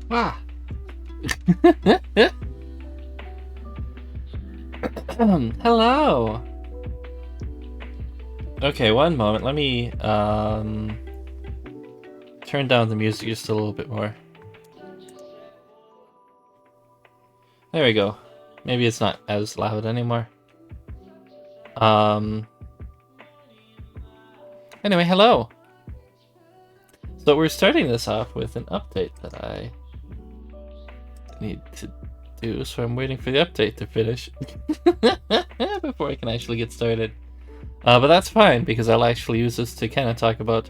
Ah. Hello. Okay, one moment. Let me turn down the music just a little bit more. There we go. Maybe it's not as loud anymore. Anyway, hello. So we're starting this off with an update that I need to do, so I'm waiting for the update to finish before I can actually get started. But that's fine, because I'll actually use this to kind of talk about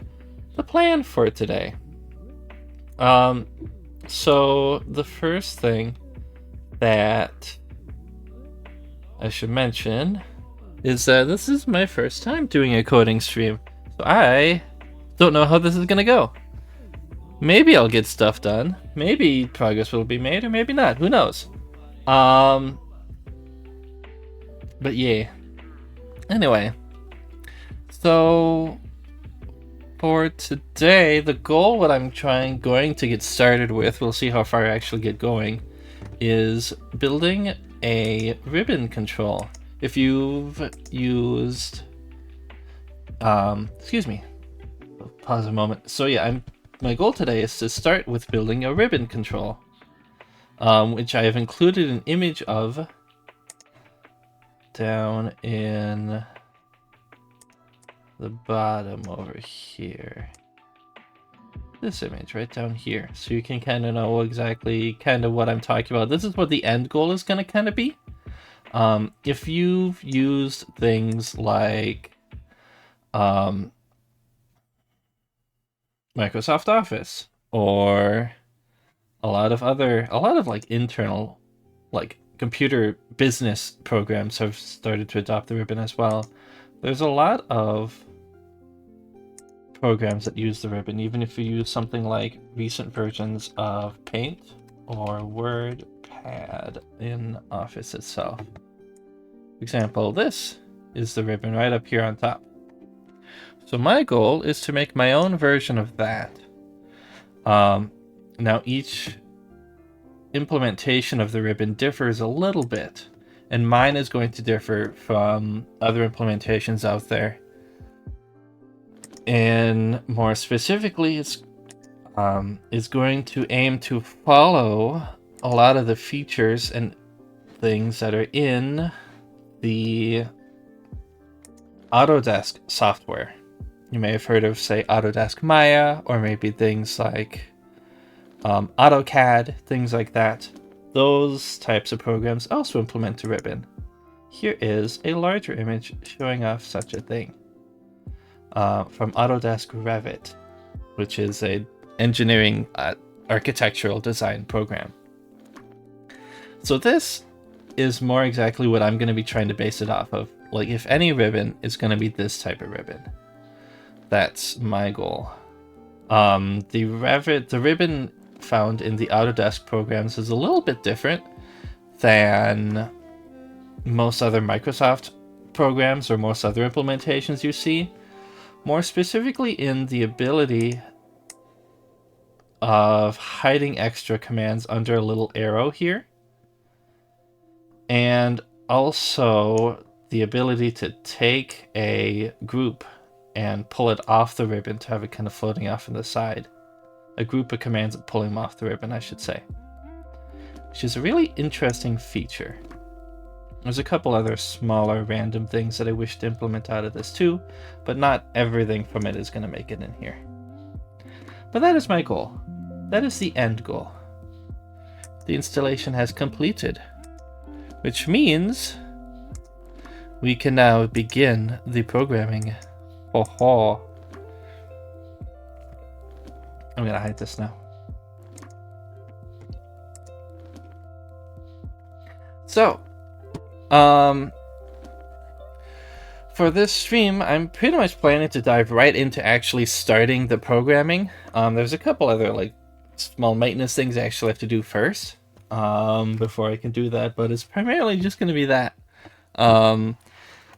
the plan for today. So the first thing that I should mention is that this is my first time doing a coding stream, so I don't know how this is gonna go. Maybe I'll get stuff done, maybe progress will be made, or maybe not, who knows. But yeah. Anyway, so for today, the goal, what I'm going to get started with, we'll see how far I actually get going, is building a ribbon control. If you've used, excuse me, pause a moment. So yeah, my goal today is to start with building a ribbon control, which I have included an image of down in the bottom over here. This image right down here, so you can kind of know exactly kind of what I'm talking about. This is what the end goal is going to kind of be. If you've used things like Microsoft Office or a lot of like internal, like computer business programs have started to adopt the ribbon as well. There's a lot of programs that use the ribbon, even if you use something like recent versions of Paint or WordPad in Office itself. For example, this is the ribbon right up here on top. So my goal is to make my own version of that. Now each implementation of the ribbon differs a little bit, and mine is going to differ from other implementations out there. And more specifically, it's going to aim to follow a lot of the features and things that are in the Autodesk software. You may have heard of, say, Autodesk Maya, or maybe things like AutoCAD, things like that. Those types of programs also implement a ribbon. Here is a larger image showing off such a thing from Autodesk Revit, which is a engineering architectural design program. So this is more exactly what I'm going to be trying to base it off of. Like, if any ribbon, it's going to be this type of ribbon. That's my goal. The ribbon found in the Autodesk programs is a little bit different than most other Microsoft programs or most other implementations you see. More specifically in the ability of hiding extra commands under a little arrow here. And also the ability to take a group and pull it off the ribbon to have it kind of floating off on the side. A group of commands and pulling them off the ribbon, I should say. which is a really interesting feature. There's a couple other smaller random things that I wish to implement out of this too, but not everything from it is going to make it in here. But that is my goal. That is the end goal. The installation has completed, which means we can now begin the programming. Ho-ho. I'm going to hide this now. So, for this stream, I'm pretty much planning to dive right into actually starting the programming. There's a couple other like small maintenance things I actually have to do first before I can do that, but it's primarily just going to be that. A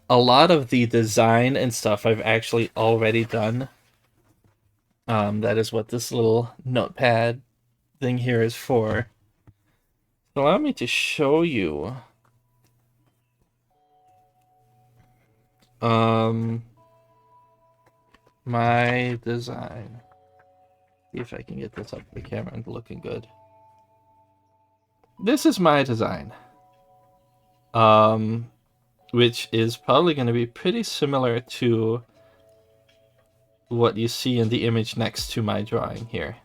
lot of the design and stuff I've actually already done. That is what this little notepad thing here is for. Allow me to show you my design. See if I can get this up to the camera and looking good. This is my design. Which is probably going to be pretty similar to what you see in the image next to my drawing here.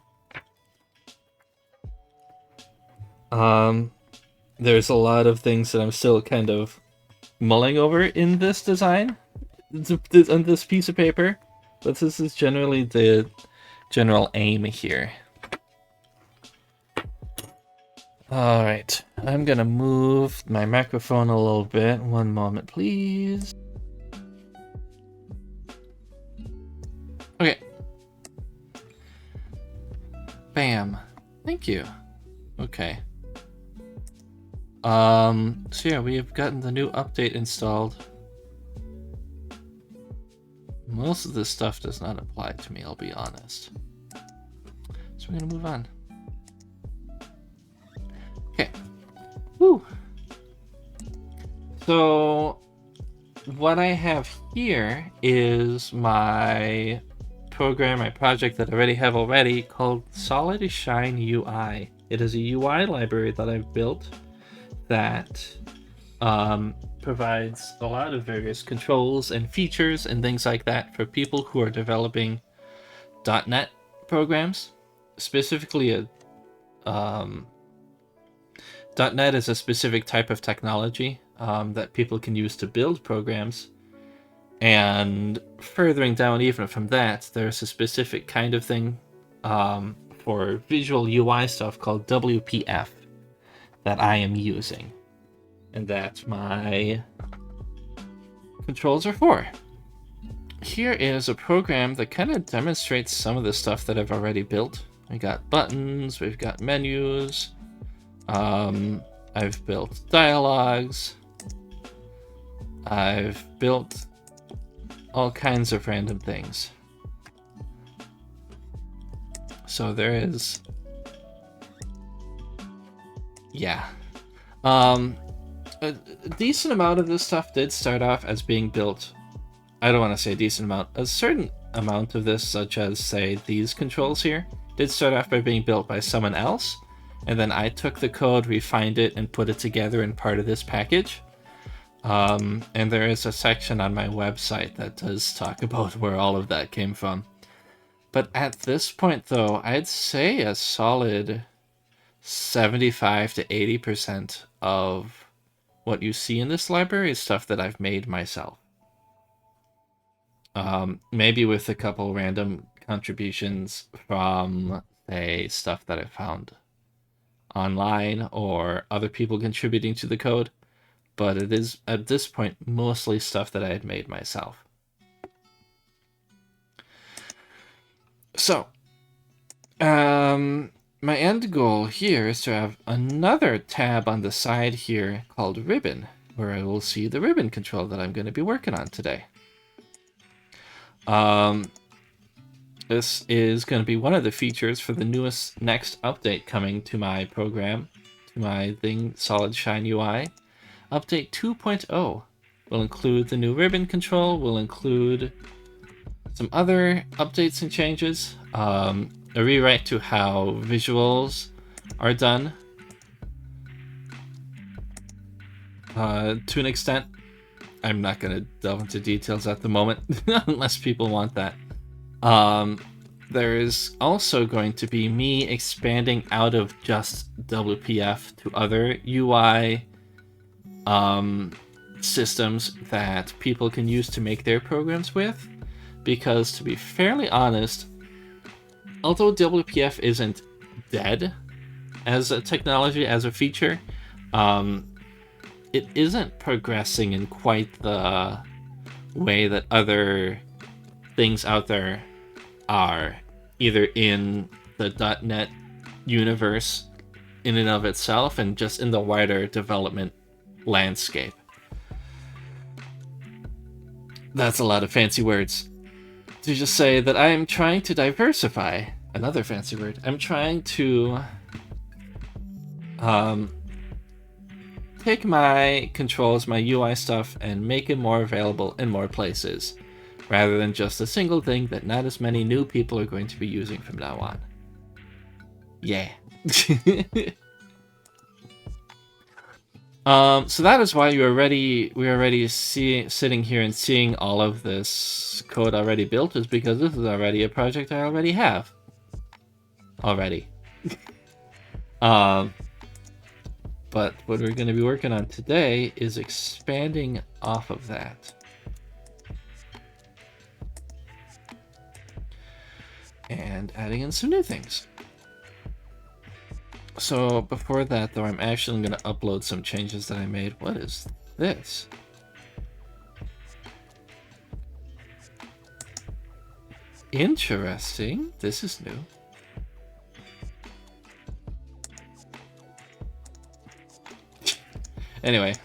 There's a lot of things that I'm still kind of mulling over in this design, on this piece of paper, but this is generally the general aim here. Alright, I'm gonna move my microphone a little bit. One moment, please. Okay. Bam. Thank you. Okay. So yeah, we have gotten the new update installed. Most of this stuff does not apply to me, I'll be honest. So we're gonna move on. Okay. Woo! So what I have here is my program, my project that I already have called Solid Shine UI. It is a UI library that I've built that provides a lot of various controls and features and things like that for people who are developing .NET programs. Specifically, .NET is a specific type of technology that people can use to build programs. And furthering down even from that, there's a specific kind of thing for visual UI stuff called WPF that I am using, and that my controls are for. Here is a program that kind of demonstrates some of the stuff that I've already built. We got buttons, we've got menus, I've built dialogues, I've built all kinds of random things. So there is, yeah. A decent amount of this stuff did start off as being built. I don't want to say a decent amount. A certain amount of this, such as, say, these controls here, did start off by being built by someone else. And then I took the code, refined it, and put it together in part of this package. And there is a section on my website that does talk about where all of that came from. But at this point, though, I'd say a solid 75 to 80% of what you see in this library is stuff that I've made myself. Maybe with a couple random contributions from, say, stuff that I found online or other people contributing to the code. But it is, at this point, mostly stuff that I had made myself. So, my end goal here is to have another tab on the side here called Ribbon, where I will see the ribbon control that I'm going to be working on today. This is going to be one of the features for the next update coming to my program, to my thing, Solid Shine UI. Update 2.0 will include the new ribbon control, will include some other updates and changes, a rewrite to how visuals are done, To an extent. I'm not going to delve into details at the moment, unless people want that. There is also going to be me expanding out of just WPF to other UI systems that people can use to make their programs with. Because to be fairly honest, although WPF isn't dead as a technology, as a feature, it isn't progressing in quite the way that other things out there are, either in the .NET universe in and of itself and just in the wider development landscape. That's a lot of fancy words to just say that I am trying to diversify. Another fancy word. I'm trying to take my controls, my UI stuff, and make it more available in more places, rather than just a single thing that not as many new people are going to be using from now on. Yeah. So that is why we're already sitting here and seeing all of this code already built, is because this is already a project I already have. Already. But what we're going to be working on today is expanding off of that. And adding in some new things. So before that, though, I'm actually going to upload some changes that I made. What is this? Interesting. This is new. Anyway.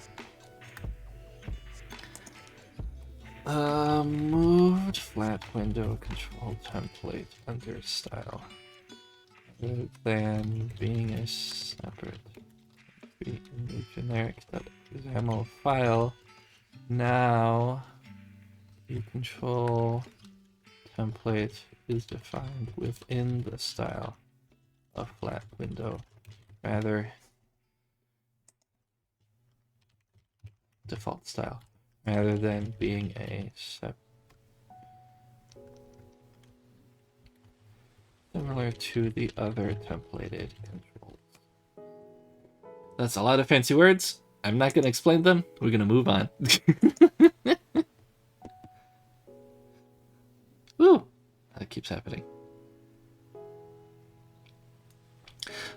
Moved flat window control template under style. Rather than being a separate generic.xaml file, now the control template is defined within the style of flat window, rather default style, rather than being a similar to the other templated controls. That's a lot of fancy words. I'm not going to explain them. We're going to move on. Ooh, that keeps happening.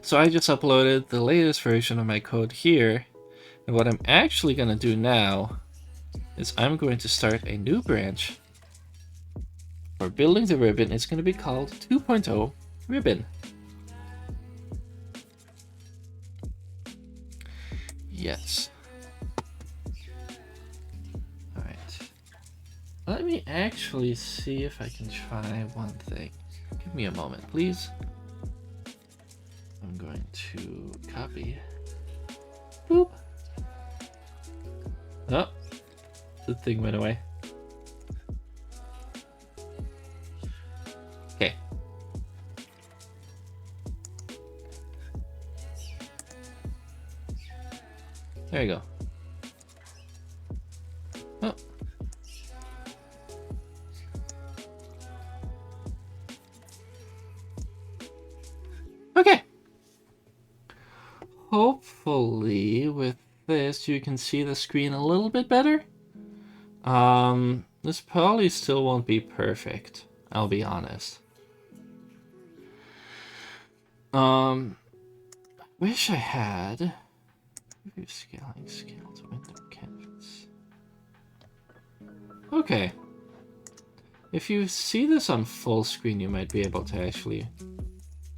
So I just uploaded the latest version of my code here. And what I'm actually going to do now is I'm going to start a new branch for building the ribbon. It's going to be called 2.0 ribbon. Yes. All right. Let me actually see if I can try one thing. Give me a moment, please. I'm going to copy. Boop. Oh, the thing went away. Okay. There you go. Oh. Okay. Hopefully with this you can see the screen a little bit better. This probably still won't be perfect, I'll be honest. Wish I had scaling scale to window canvas. Okay. If you see this on full screen, you might be able to actually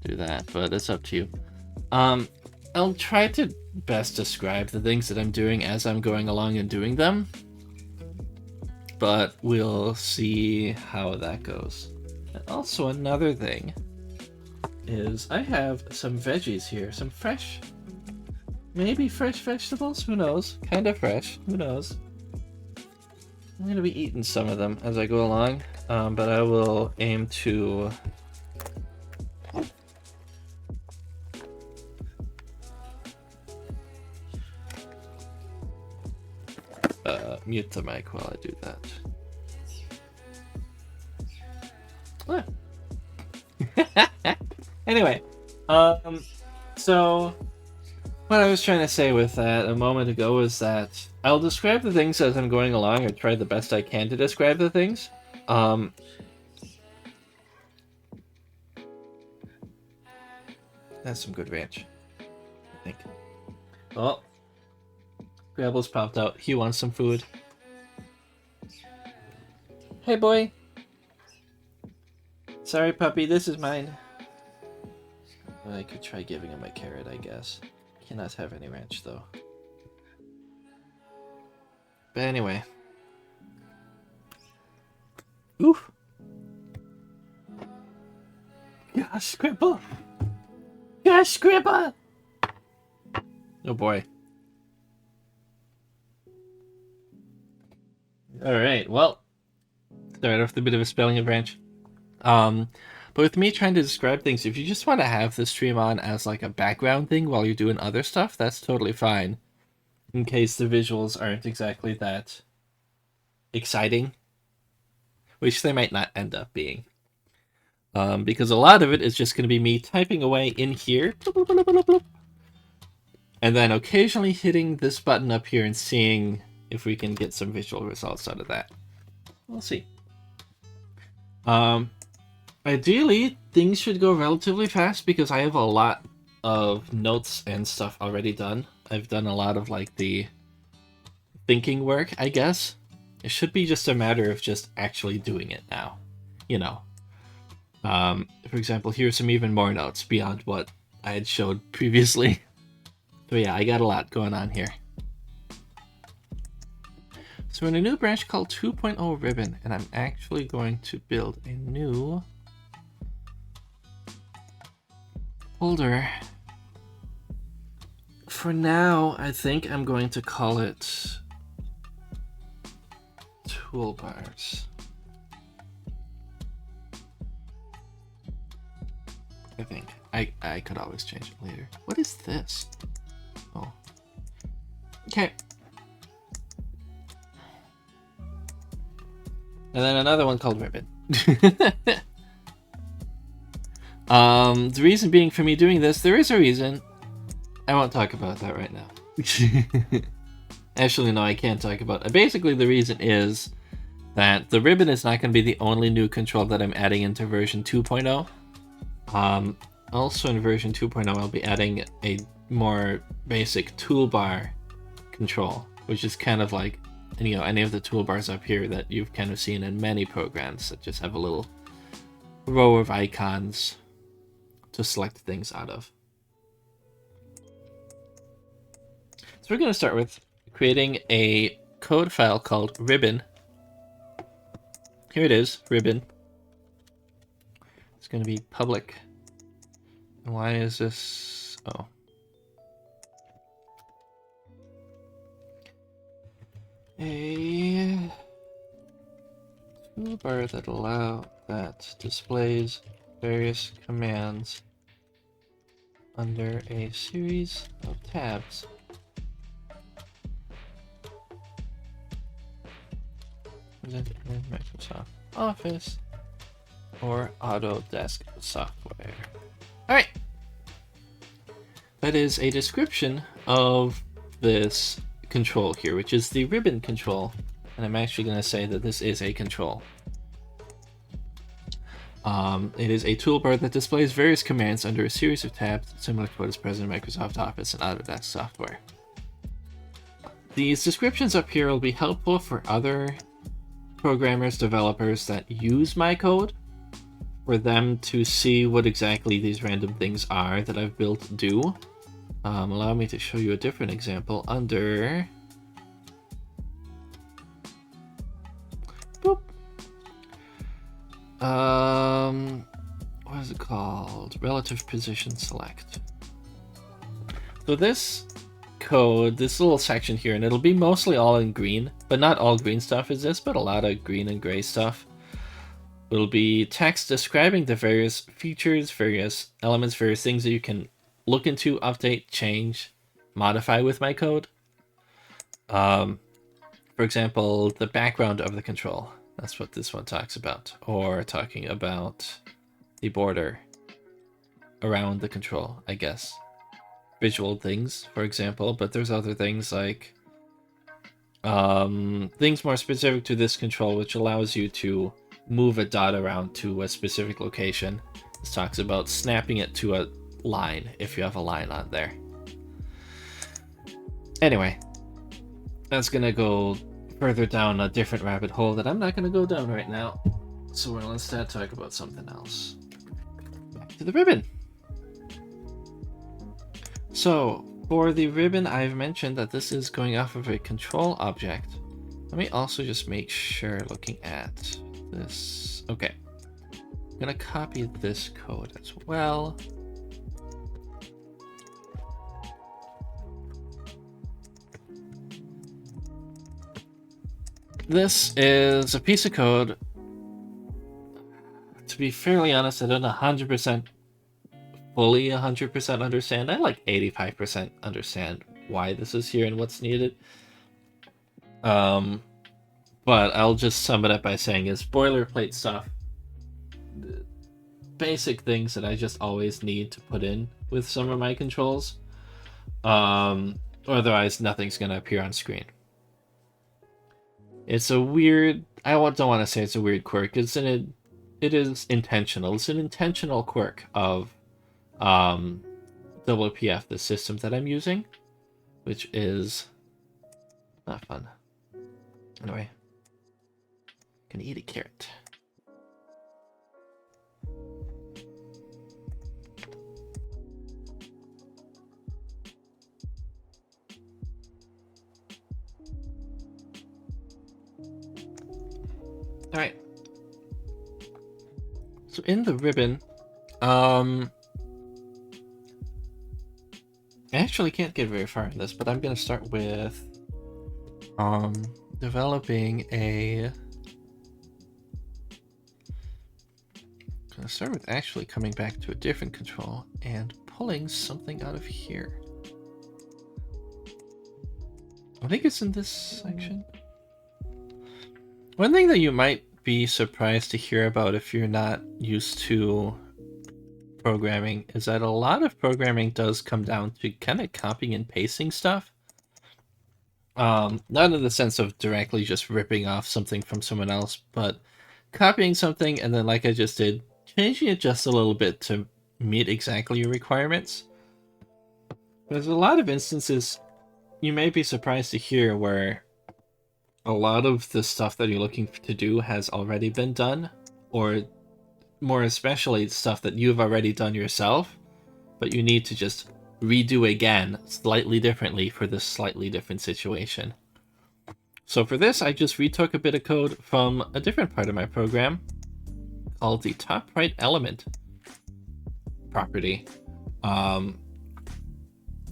do that, but it's up to you. I'll try to best describe the things that I'm doing as I'm going along and doing them, but we'll see how that goes. And also another thing is I have some veggies here, some fresh, maybe fresh vegetables, who knows, kind of fresh, who knows. I'm going to be eating some of them as I go along, but I will aim to mute the mic while I do that. Anyway, so what I was trying to say with that a moment ago is that I'll describe the things as I'm going along, or try the best I can to describe the things. That's some good ranch, I think. Oh, Grabble's popped out. He wants some food. Hey, boy. Sorry, puppy. This is mine. Well, I could try giving him a carrot, I guess. Cannot have any ranch, though. But anyway. Oof. Gosh, Scribble. Gosh, Scribble. Oh boy. Alright, well. Start off with a bit of a spelling of ranch. But with me trying to describe things, if you just want to have the stream on as like a background thing while you're doing other stuff, that's totally fine. In case the visuals aren't exactly that exciting. Which they might not end up being. Because a lot of it is just going to be me typing away in here. And then occasionally hitting this button up here and seeing if we can get some visual results out of that. We'll see. Ideally, things should go relatively fast because I have a lot of notes and stuff already done. I've done a lot of like the thinking work, I guess. It should be just a matter of just actually doing it now, you know. For example, here's some even more notes beyond what I had showed previously. So yeah, I got a lot going on here. So we're in a new branch called 2.0 Ribbon, and I'm actually going to build a new folder. For now, I think I'm going to call it Toolbars. I think. I could always change it later. What is this? Oh. Okay. And then another one called Ribbon. The reason being for me doing this, there is a reason. I won't talk about that right now. Actually, no, I can't talk about it. Basically, the reason is that the ribbon is not going to be the only new control that I'm adding into version 2.0. Also in version 2.0, I'll be adding a more basic toolbar control, which is kind of like, you know, any of the toolbars up here that you've kind of seen in many programs that just have a little row of icons to select things out of. So we're going to start with creating a code file called ribbon. Here it is, ribbon. It's going to be public. And why is this? Oh. A toolbar that displays various commands under a series of tabs. Presented in Microsoft Office or Autodesk software. Alright. That is a description of this control here, which is the ribbon control. And I'm actually going to say that this is a control. It is a toolbar that displays various commands under a series of tabs, similar to what is present in Microsoft Office and Autodesk software. These descriptions up here will be helpful for other programmers, developers that use my code, for them to see what exactly these random things are that I've built do. Allow me to show you a different example under... Boop. What is it called? Relative position select. So this code, this little section here, and it'll be mostly all in green, but not all green stuff is this, but a lot of green and gray stuff. Will be text describing the various features, various elements, various things that you can look into, update, change, modify with my code. For For example, the background of the control. That's what this one talks about. Or talking about the border around the control, I guess. Visual things, for example, but there's other things like things more specific to this control, which allows you to move a dot around to a specific location. This talks about snapping it to a line if you have a line on there. Anyway, that's gonna go further down a different rabbit hole that I'm not gonna go down right now. So we'll instead talk about something else. Back to the ribbon. So for the ribbon, I've mentioned that this is going off of a control object. Let me also just make sure, looking at this. Okay, I'm gonna copy this code as well. This is a piece of code. To be fairly honest, I don't 100% fully 100% understand. I like 85% understand why this is here and what's needed. But I'll just sum it up by saying it's boilerplate stuff. Basic things that I just always need to put in with some of my controls. Otherwise, nothing's going to appear on screen. It's a weird... I don't want to say it's a weird quirk. It is intentional. It's an intentional quirk of WPF, the system that I'm using, which is not fun. Anyway, gonna eat a carrot. All right. So in the ribbon, I actually can't get very far in this, but I'm gonna start with developing a. I'm gonna start with actually coming back to a different control and pulling something out of here. I think it's in this section. One thing that you might be surprised to hear about if you're not used to programming is that a lot of programming does come down to kind of copying and pasting stuff. Not in the sense of directly just ripping off something from someone else, but copying something and then, like I just did, changing it just a little bit to meet exactly your requirements. There's a lot of instances you may be surprised to hear where a lot of the stuff that you're looking to do has already been done, or more especially stuff that you've already done yourself, but you need to just redo again slightly differently for this slightly different situation. So for this, I just retook a bit of code from a different part of my program called the top right element property,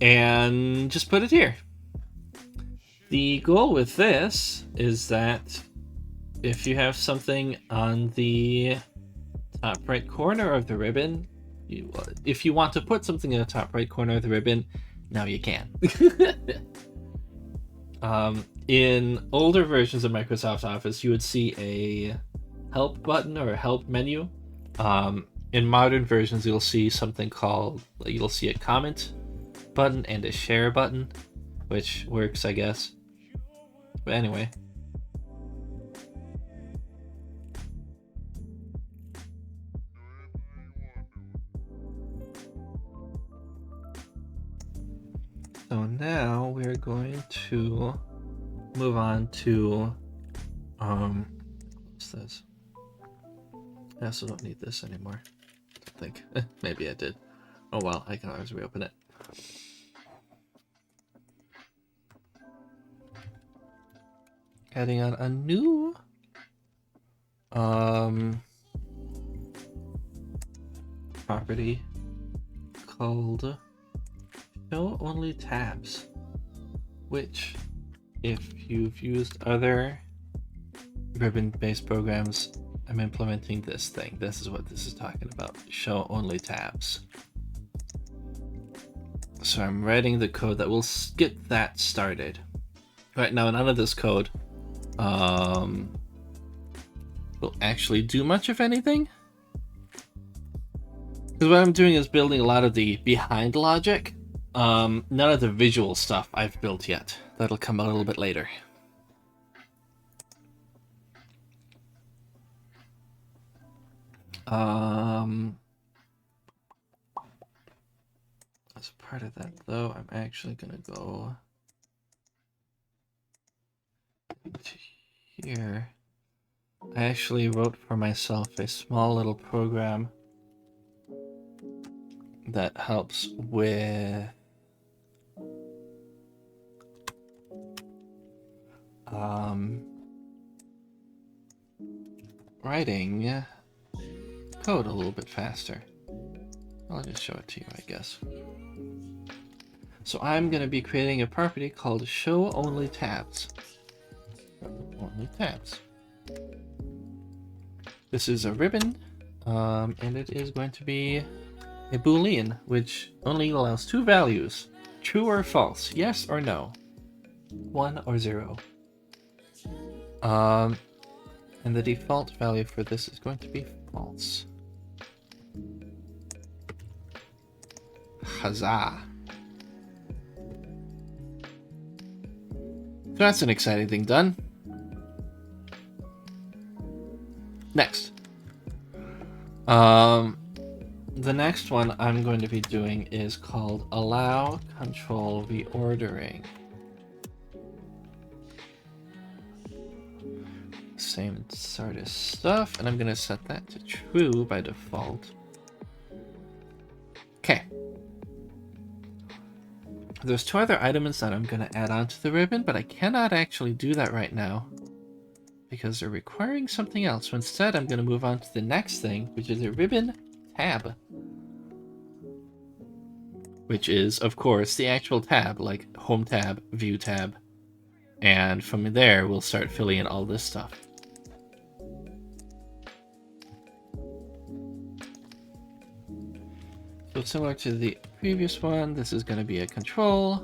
and just put it here. The goal with this is that if you have something on the top right corner of the ribbon, if you want to put something in the top right corner of the ribbon, now you can. In older versions of Microsoft Office, you would see a help button or a help menu. In modern versions, you'll see something called, you'll see a comment button and a share button, which works, I guess. But anyway. So now we're going to move on to, what's this? I also don't need this anymore. I think. Maybe I did. Oh well, I can always reopen it. Adding on a new property called show only tabs, which if you've used other ribbon-based programs, I'm implementing this thing. This is what this is talking about, show only tabs. So I'm writing the code that will get that started. Right now, none of this code will actually do much of anything. Because what I'm doing is building a lot of the behind logic. None of the visual stuff I've built yet. That'll come a little bit later. As part of that, though, I'm actually gonna go to here. I actually wrote for myself a small little program that helps with writing code a little bit faster. I'll just show it to you, I guess. So I'm going to be creating a property called show only tabs. Only tabs. This is a ribbon, and it is going to be a boolean, which only allows two values: true or false, yes or no, 1 or 0. And the default value for this is going to be false. Huzzah! So that's an exciting thing done. Next. The next one I'm going to be doing is called allow control reordering. Same sort of stuff, and I'm going to set that to true by default. Okay. There's two other items that I'm going to add onto the ribbon, but I cannot actually do that right now because they're requiring something else. So instead, I'm going to move on to the next thing, which is a ribbon tab. Which is, of course, the actual tab, like home tab, view tab. And from there, we'll start filling in all this stuff. So similar to the previous one, this is going to be a control.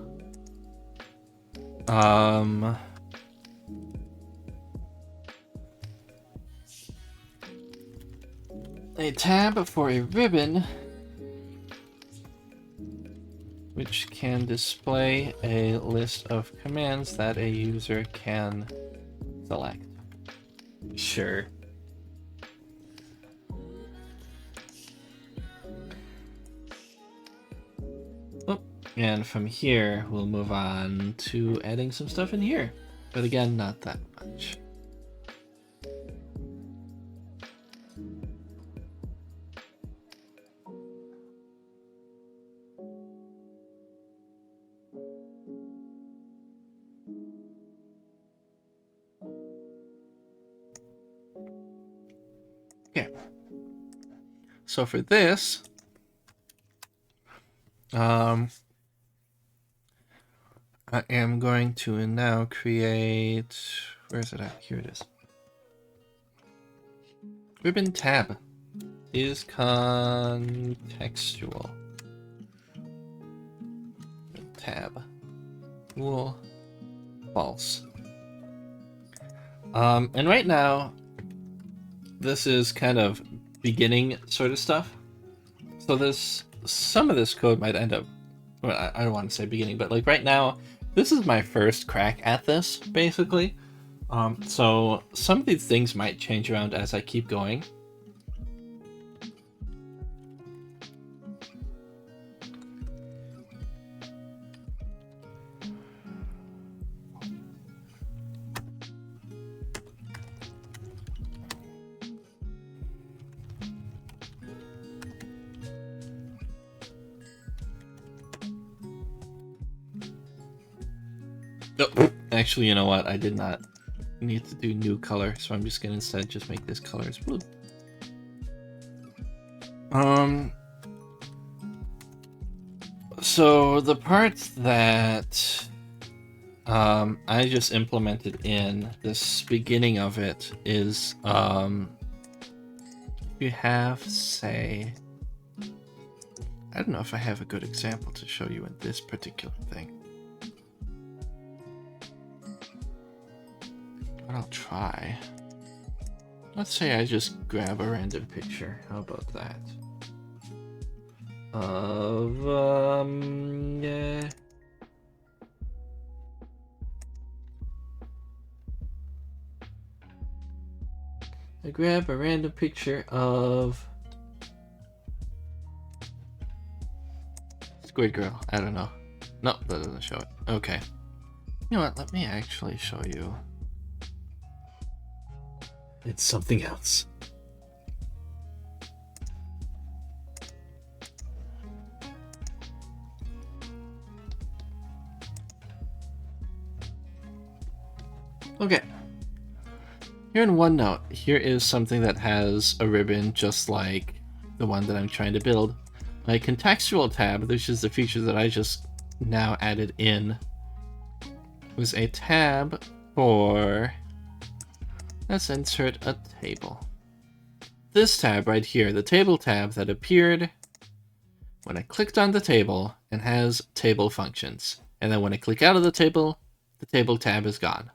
A tab for a ribbon, which can display a list of commands that a user can select. Sure. Oh, and from here, we'll move on to adding some stuff in here. But again, not that much. Okay. So for this, I am going to now create, where is it at? Here it is. Ribbon tab is contextual. Tab. Cool. False. And right now, this is kind of beginning sort of stuff. So this, some of this code might end up, well, I don't want to say beginning, but like right now, this is my first crack at this, basically. So some of these things might change around as I keep going. Oh, actually, you know what? I did not need to do new color, so I'm just gonna instead just make this color as blue. So the part that I just implemented in this beginning of it is you have, say, I don't know if I have a good example to show you in this particular thing. what I'll try. Let's say I just grab a random picture. How about that? Yeah. I grab a random picture of Squid Girl. I don't know. No, that doesn't show it. Okay. You know what? Let me actually show you. It's something else. Okay. Here in OneNote, here is something that has a ribbon just like the one that I'm trying to build. My contextual tab, which is the feature that I just now added in, was a tab for, let's insert a table. This tab right here, the table tab that appeared when I clicked on the table and has table functions. And then when I click out of the table tab is gone.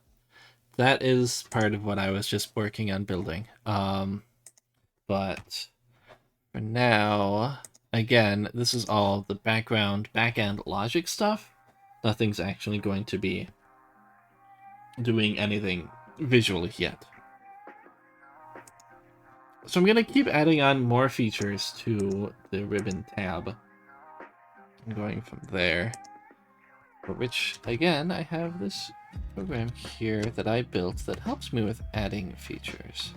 That is part of what I was just working on building. But for now, again, this is all the back-end logic stuff. Nothing's actually going to be doing anything visually yet. So I'm going to keep adding on more features to the ribbon tab. I'm going from there. For which, again, I have this program here that I built that helps me with adding features.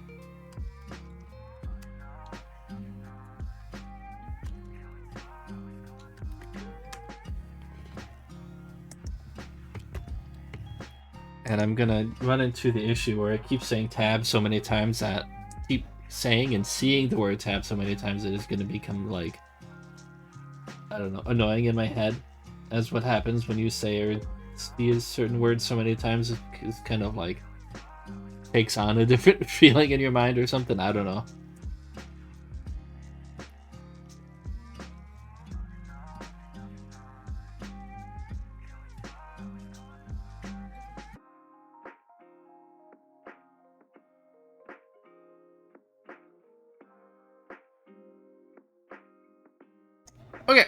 And I'm gonna run into the issue where I keep saying tab so many times that keep saying and seeing the word tab so many times it is gonna become like, I don't know, annoying in my head. As what happens when you say or see a certain word so many times, it's kind of like takes on a different feeling in your mind or something. I don't know. Okay.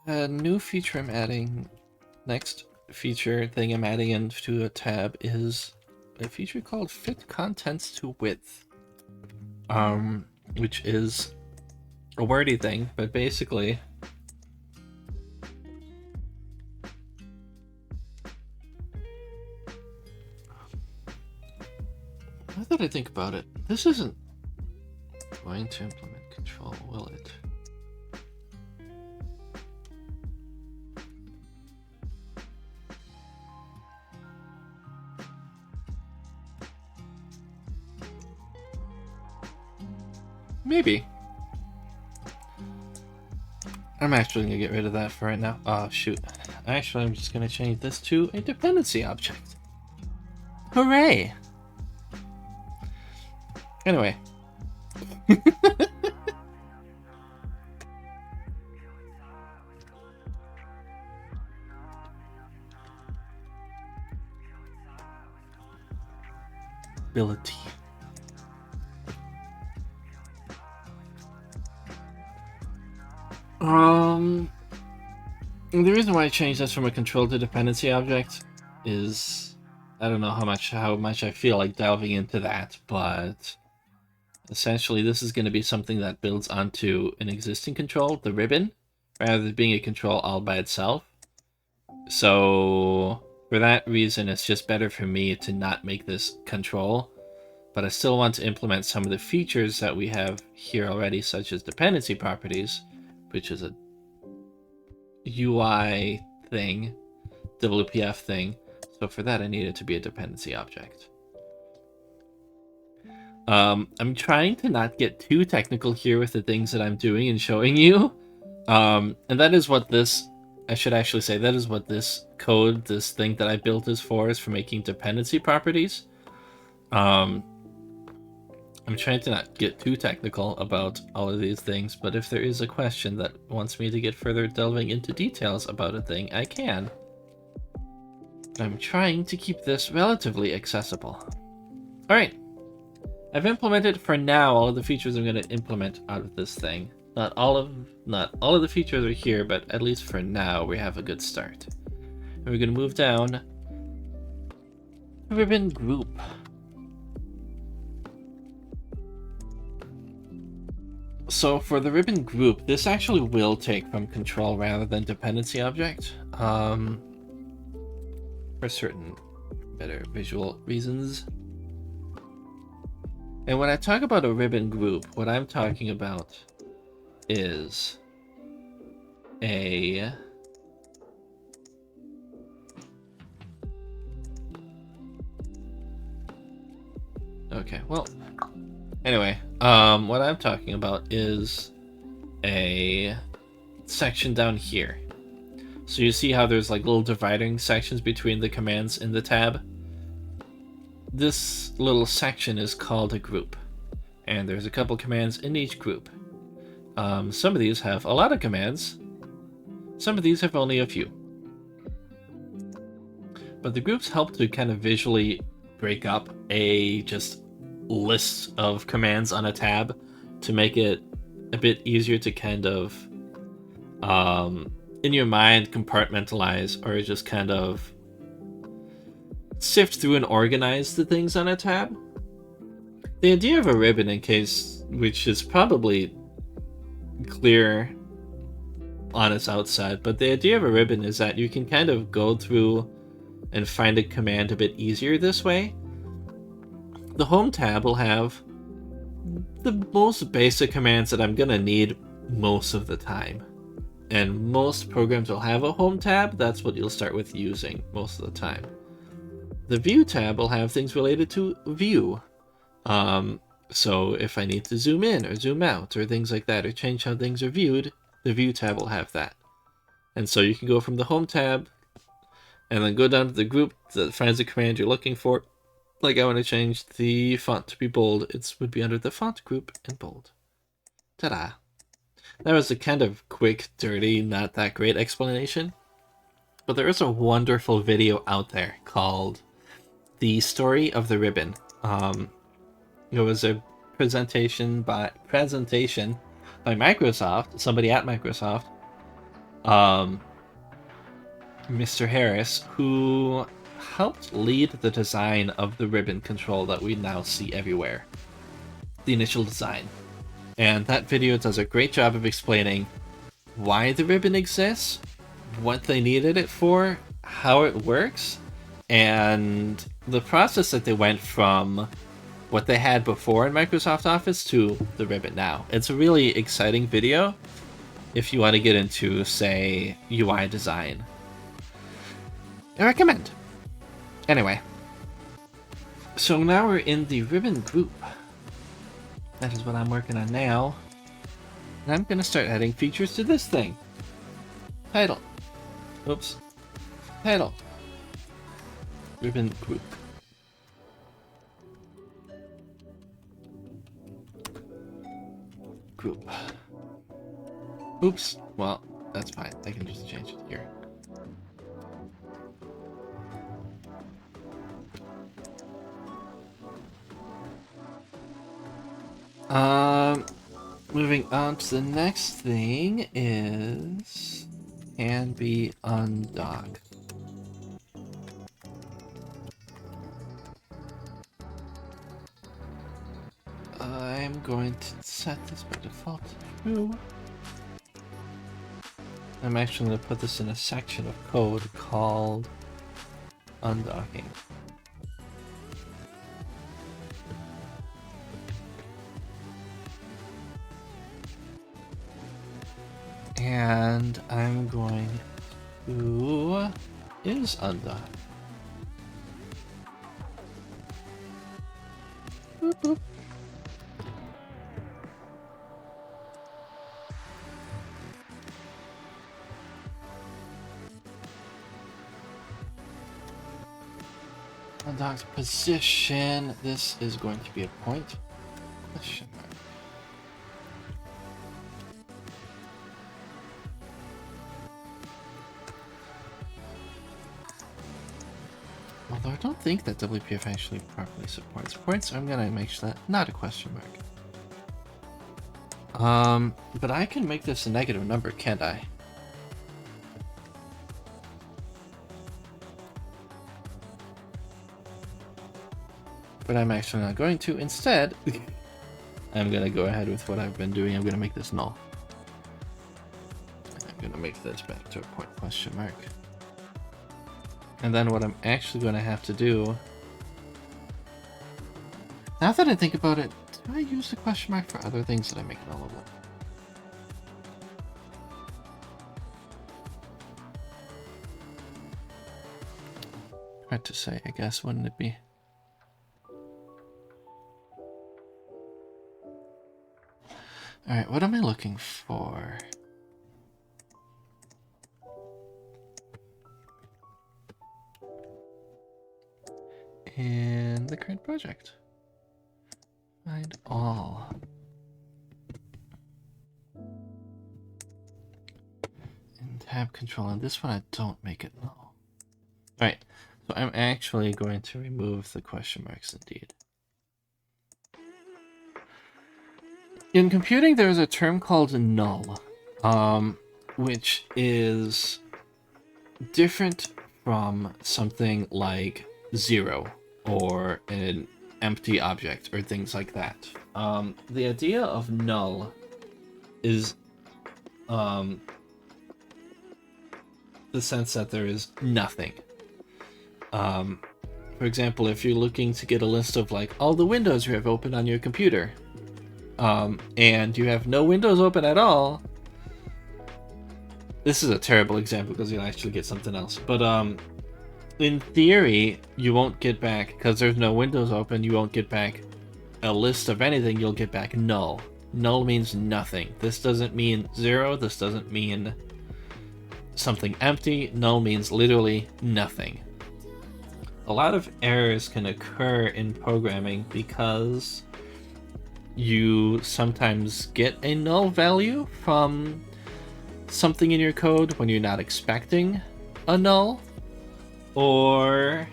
A new feature I'm adding, next feature thing I'm adding into a tab is a feature called Fit Contents to Width. Which is a wordy thing, but basically now that I think about it, this isn't going to implement control, will it? Maybe. I'm actually gonna get rid of that for right now. Oh shoot. Actually, I'm just gonna change this to a dependency object. Hooray! Anyway. Ability. The reason why I changed this from a control to dependency object is I don't know how much I feel like delving into that, but essentially this is going to be something that builds onto an existing control, the ribbon, rather than being a control all by itself. So for that reason, it's just better for me to not make this control, but I still want to implement some of the features that we have here already, such as dependency properties, which is a UI thing, WPF thing. So for that, I need it to be a dependency object. I'm trying to not get too technical here with the things that I'm doing and showing you. And that is what this, I should actually say, that is what this code, this thing that I built is for making dependency properties. I'm trying to not get too technical about all of these things, but if there is a question that wants me to get further delving into details about a thing, I can. I'm trying to keep this relatively accessible. Alright. I've implemented, for now, all of the features I'm going to implement out of this thing. Not all of the features are here, but at least for now, we have a good start. And we're going to move down ribbon group. So for the ribbon group, this actually will take from control rather than dependency object. For certain better visual reasons. And when I talk about a ribbon group, what I'm talking about is a okay, well, anyway, what I'm talking about is a section down here. So you see how there's like little dividing sections between the commands in the tab? This little section is called a group, and there's a couple commands in each group. Some of these have a lot of commands, some of these have only a few. But the groups help to kind of visually break up a just list of commands on a tab to make it a bit easier to kind of, in your mind, compartmentalize or just kind of sift through and organize the things on a tab. The idea of a ribbon, in case, which is probably clear on its outside, but the idea of a ribbon is that you can kind of go through and find a command a bit easier this way. The home tab will have the most basic commands that I'm gonna need most of the time. And most programs will have a home tab, that's what you'll start with using most of the time. The view tab will have things related to view. So if I need to zoom in or zoom out or things like that, or change how things are viewed, the view tab will have that. And so you can go from the home tab and then go down to the group that finds the command you're looking for. Like I want to change the font to be bold, it would be under the font group and bold. Ta-da! That was a kind of quick, dirty, not that great explanation. But there is a wonderful video out there called The Story of the Ribbon. It was a presentation by Microsoft, somebody at Microsoft, Mr. Harris, who helped lead the design of the ribbon control that we now see everywhere. The initial design. And that video does a great job of explaining why the ribbon exists, what they needed it for, how it works, and the process that they went from what they had before in Microsoft Office to the ribbon now. It's a really exciting video if you want to get into, say, UI design. I recommend. Anyway, so now we're in the ribbon group. That is what I'm working on now. And I'm going to start adding features to this thing. Title. Oops. Title. Ribbon group. Group. Oops. Well, that's fine. I can just change it here. Moving on to the next thing is can be undock. I'm going to set this by default to true. I'm actually going to put this in a section of code called undocking. And I'm going to is undock. Boop, boop. Undocked position. This is going to be a point. Question mark. Although I don't think that WPF actually properly supports points, so I'm gonna make sure that not a question mark. But I can make this a negative number, can't I? But I'm actually not going to. Instead, I'm gonna go ahead with what I've been doing. I'm gonna make this null. I'm gonna make this back to a point question mark. And then what I'm actually going to have to do... Now that I think about it, do I use the question mark for other things that I make nullable? Hard to say, I guess, wouldn't it be? Alright, what am I looking for? In the current project. Find all. In tab control, and this one I don't make it null. Alright, so I'm actually going to remove the question marks indeed. In computing, there's a term called null, which is different from something like 0 or an empty object or things like that. The idea of null is the sense that there is nothing. For example, if you're looking to get a list of like all the windows you have open on your computer, and you have no windows open at all, this is a terrible example because you'll actually get something else, but in theory, you won't get back, because there's no windows open, you won't get back a list of anything, you'll get back null. Null means nothing. This doesn't mean 0, this doesn't mean something empty. Null means literally nothing. A lot of errors can occur in programming because you sometimes get a null value from something in your code when you're not expecting a null. Or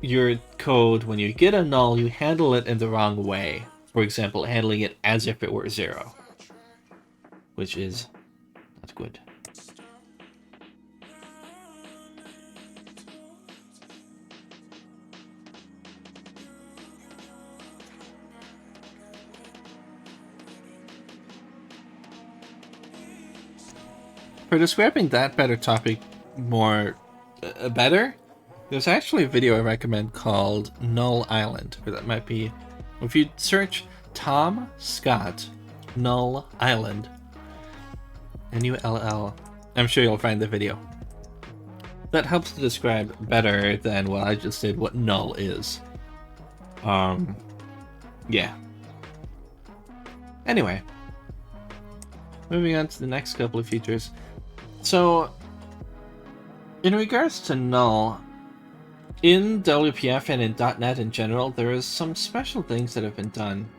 your code, when you get a null, you handle it in the wrong way. For example, handling it as if it were 0, which is not good. For describing that better topic better, there's actually a video I recommend called Null Island, or that might be, if you search Tom Scott Null Island, Null, I'm sure you'll find the video. That helps to describe better than what I just did what null is. Yeah. Anyway, moving on to the next couple of features. So, in regards to null, in WPF and in .NET in general, there is some special things that have been done.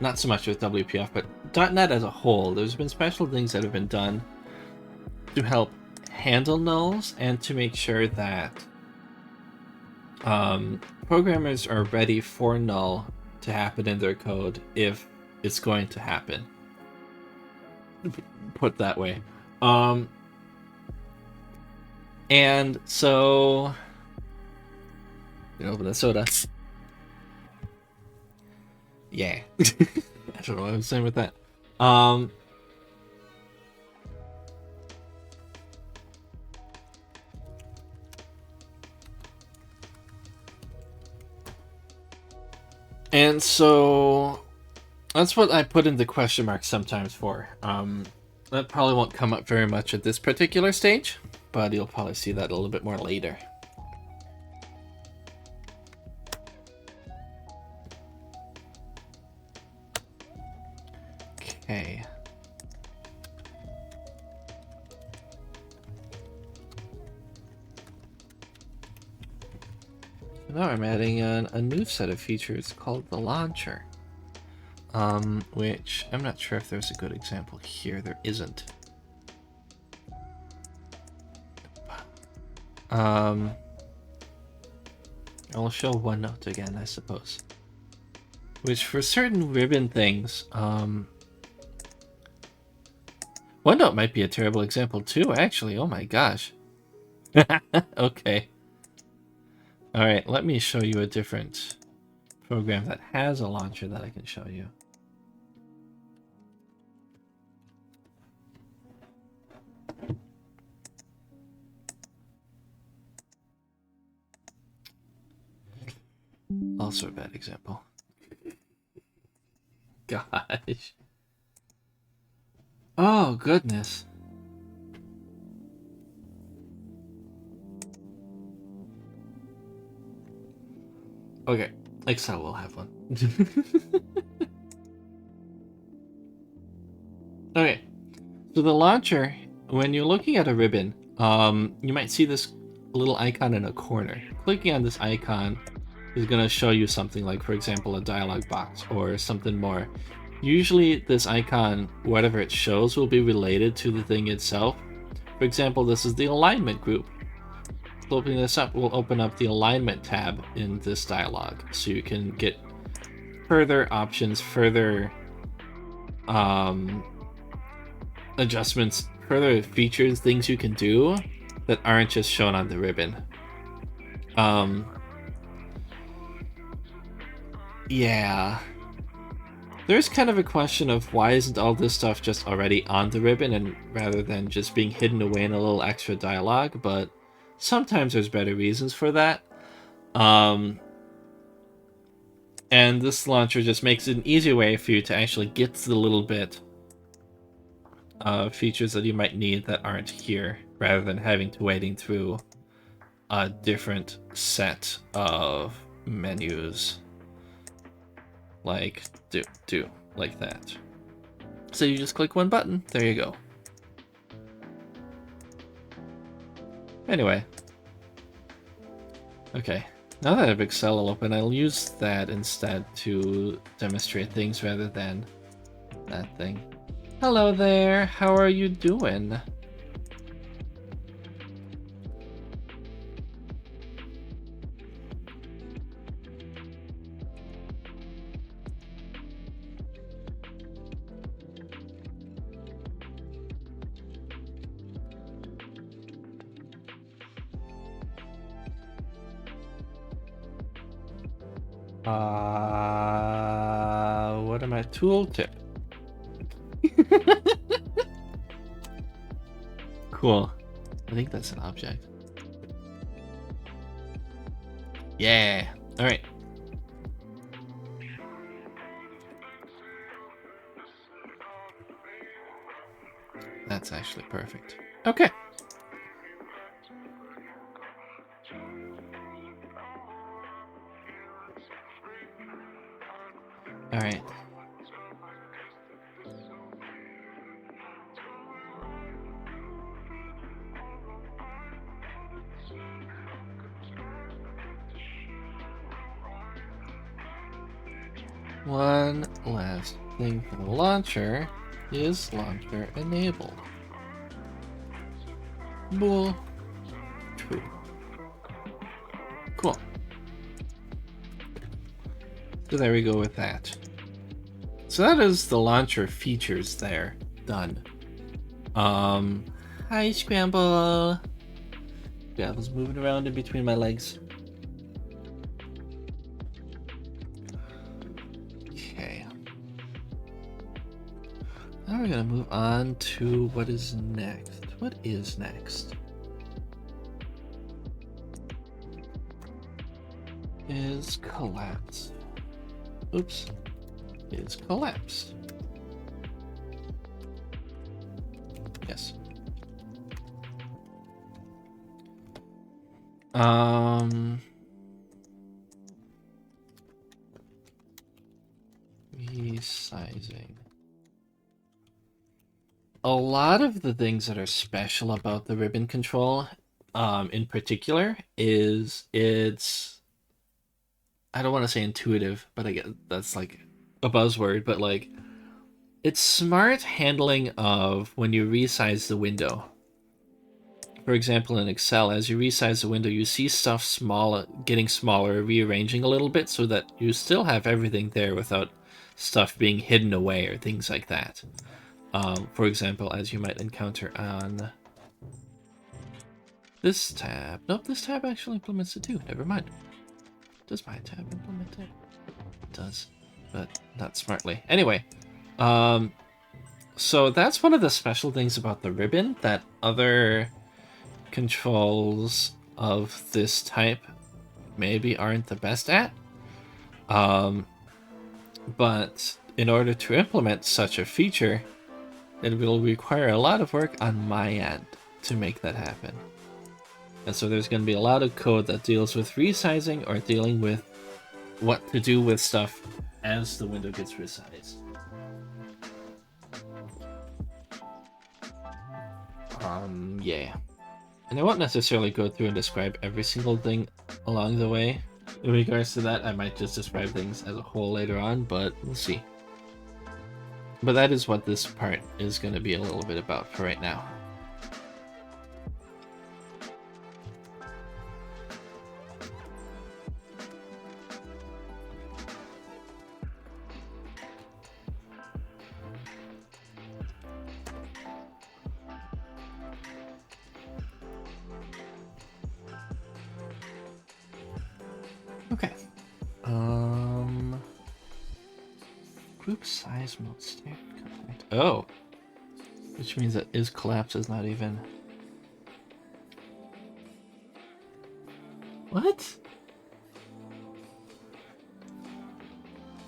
Not so much with WPF, but .NET as a whole, there's been special things that have been done to help handle nulls and to make sure that programmers are ready for null to happen in their code if it's going to happen. Put that way. And so, open the soda. Yeah. I don't know what I'm saying with that. And so that's what I put in the question mark sometimes for. That probably won't come up very much at this particular stage, but you'll probably see that a little bit more later. Okay. Now I'm adding a new set of features called the launcher, which I'm not sure if there's a good example here. There isn't. I'll show OneNote again, I suppose. Which for certain ribbon things, OneNote might be a terrible example too, actually. Oh my gosh. Okay. Alright, let me show you a different program that has a launcher that I can show you. Also a bad example. Gosh. Oh, goodness. Okay, Excel will have one. Okay, so the launcher, when you're looking at a ribbon, you might see this little icon in a corner. Clicking on this icon is going to show you something like, for example, a dialog box or something more. Usually this icon, whatever it shows, will be related to the thing itself. For example, this is the alignment group. Opening this up will open up the alignment tab in this dialog, so you can get further options, further adjustments, further features, things you can do that aren't just shown on the ribbon. Yeah. There's kind of a question of why isn't all this stuff just already on the ribbon and rather than just being hidden away in a little extra dialogue, but sometimes there's better reasons for that. And this launcher just makes it an easier way for you to actually get to the little bit of features that you might need that aren't here, rather than having to wading through a different set of menus. Like, do, like that. So you just click one button, there you go. Anyway. Okay, now that I have Excel open, I'll use that instead to demonstrate things rather than that thing. Hello there, how are you doing? What am I? Tooltip. Cool. I think that's an object. Yeah. All right. That's actually perfect. Okay. All right. One last thing for the launcher is launcher enabled. Bool. True. Cool. So there we go with that. So that is the launcher features there. Done. Hi Scramble. Scramble's moving around in between my legs. Okay. Now we're gonna move on to what is next. What is next? Is collapse. Oops. Is collapse. Yes. Resizing. A lot of the things that are special about the ribbon control, in particular, is it's, I don't want to say intuitive, but I get that's like a buzzword, but like it's smart handling of when you resize the window. For example, in Excel, as you resize the window, you see stuff getting smaller, rearranging a little bit so that you still have everything there without stuff being hidden away or things like that. For example, as you might encounter on this tab. Nope, this tab actually implements it too. Never mind. Does my tab implement it? It does, but not smartly. Anyway, so that's one of the special things about the ribbon that other controls of this type maybe aren't the best at. But in order to implement such a feature, it will require a lot of work on my end to make that happen. And so there's going to be a lot of code that deals with resizing or dealing with what to do with stuff as the window gets resized. Yeah. And I won't necessarily go through and describe every single thing along the way. In regards to that, I might just describe things as a whole later on, but we'll see. But that is what this part is going to be a little bit about for right now. Okay. Group size mode standard compact. Oh. Which means that is collapse is not even. What?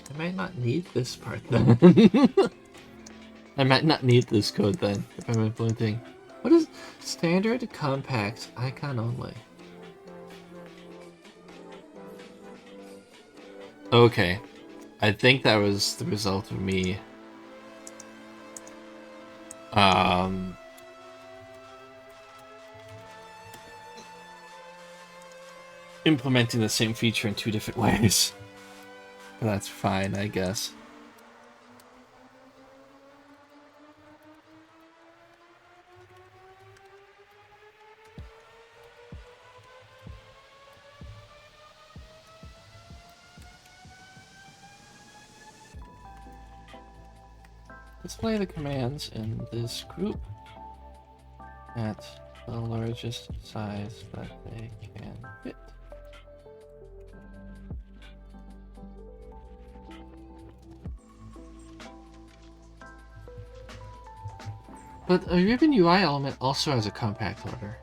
I might not need this part then. I might not need this code then if I'm implementing. What is standard compact icon only? Okay, I think that was the result of me implementing the same feature in two different ways. But that's fine, I guess. Display the commands in this group at the largest size that they can fit. But a ribbon UI element also has a compact order.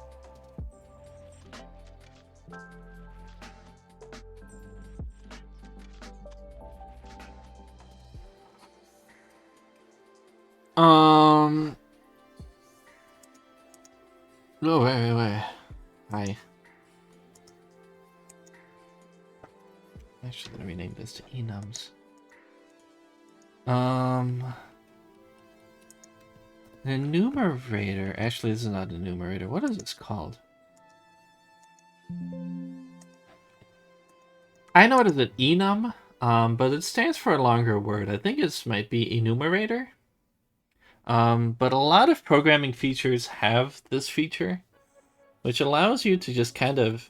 No, wait. Hi. Actually, let me rename this to enums. An enumerator. Actually, this is not an enumerator. What is this called? I know it as an enum, but it stands for a longer word. I think it might be enumerator. But a lot of programming features have this feature, which allows you to just kind of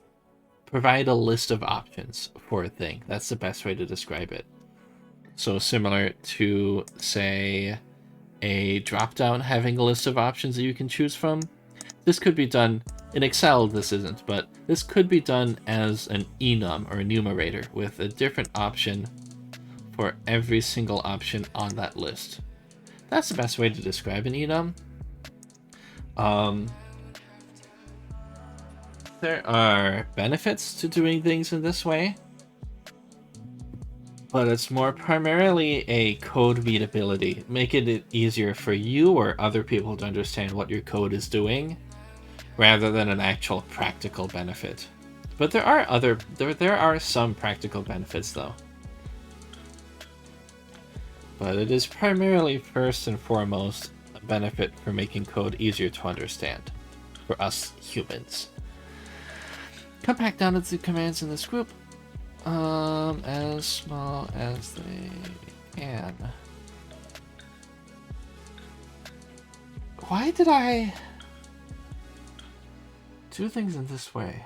provide a list of options for a thing. That's the best way to describe it. So similar to, say, a drop-down having a list of options that you can choose from. This could be done in Excel, this isn't, but this could be done as an enum or enumerator with a different option for every single option on that list. That's the best way to describe an enum. There are benefits to doing things in this way, but it's more primarily a code readability, making it easier for you or other people to understand what your code is doing, rather than an actual practical benefit. But there are some practical benefits though. But it is primarily first and foremost a benefit for making code easier to understand for us humans. Compact down to the commands in this group as small as they can. Why did I... do things in this way.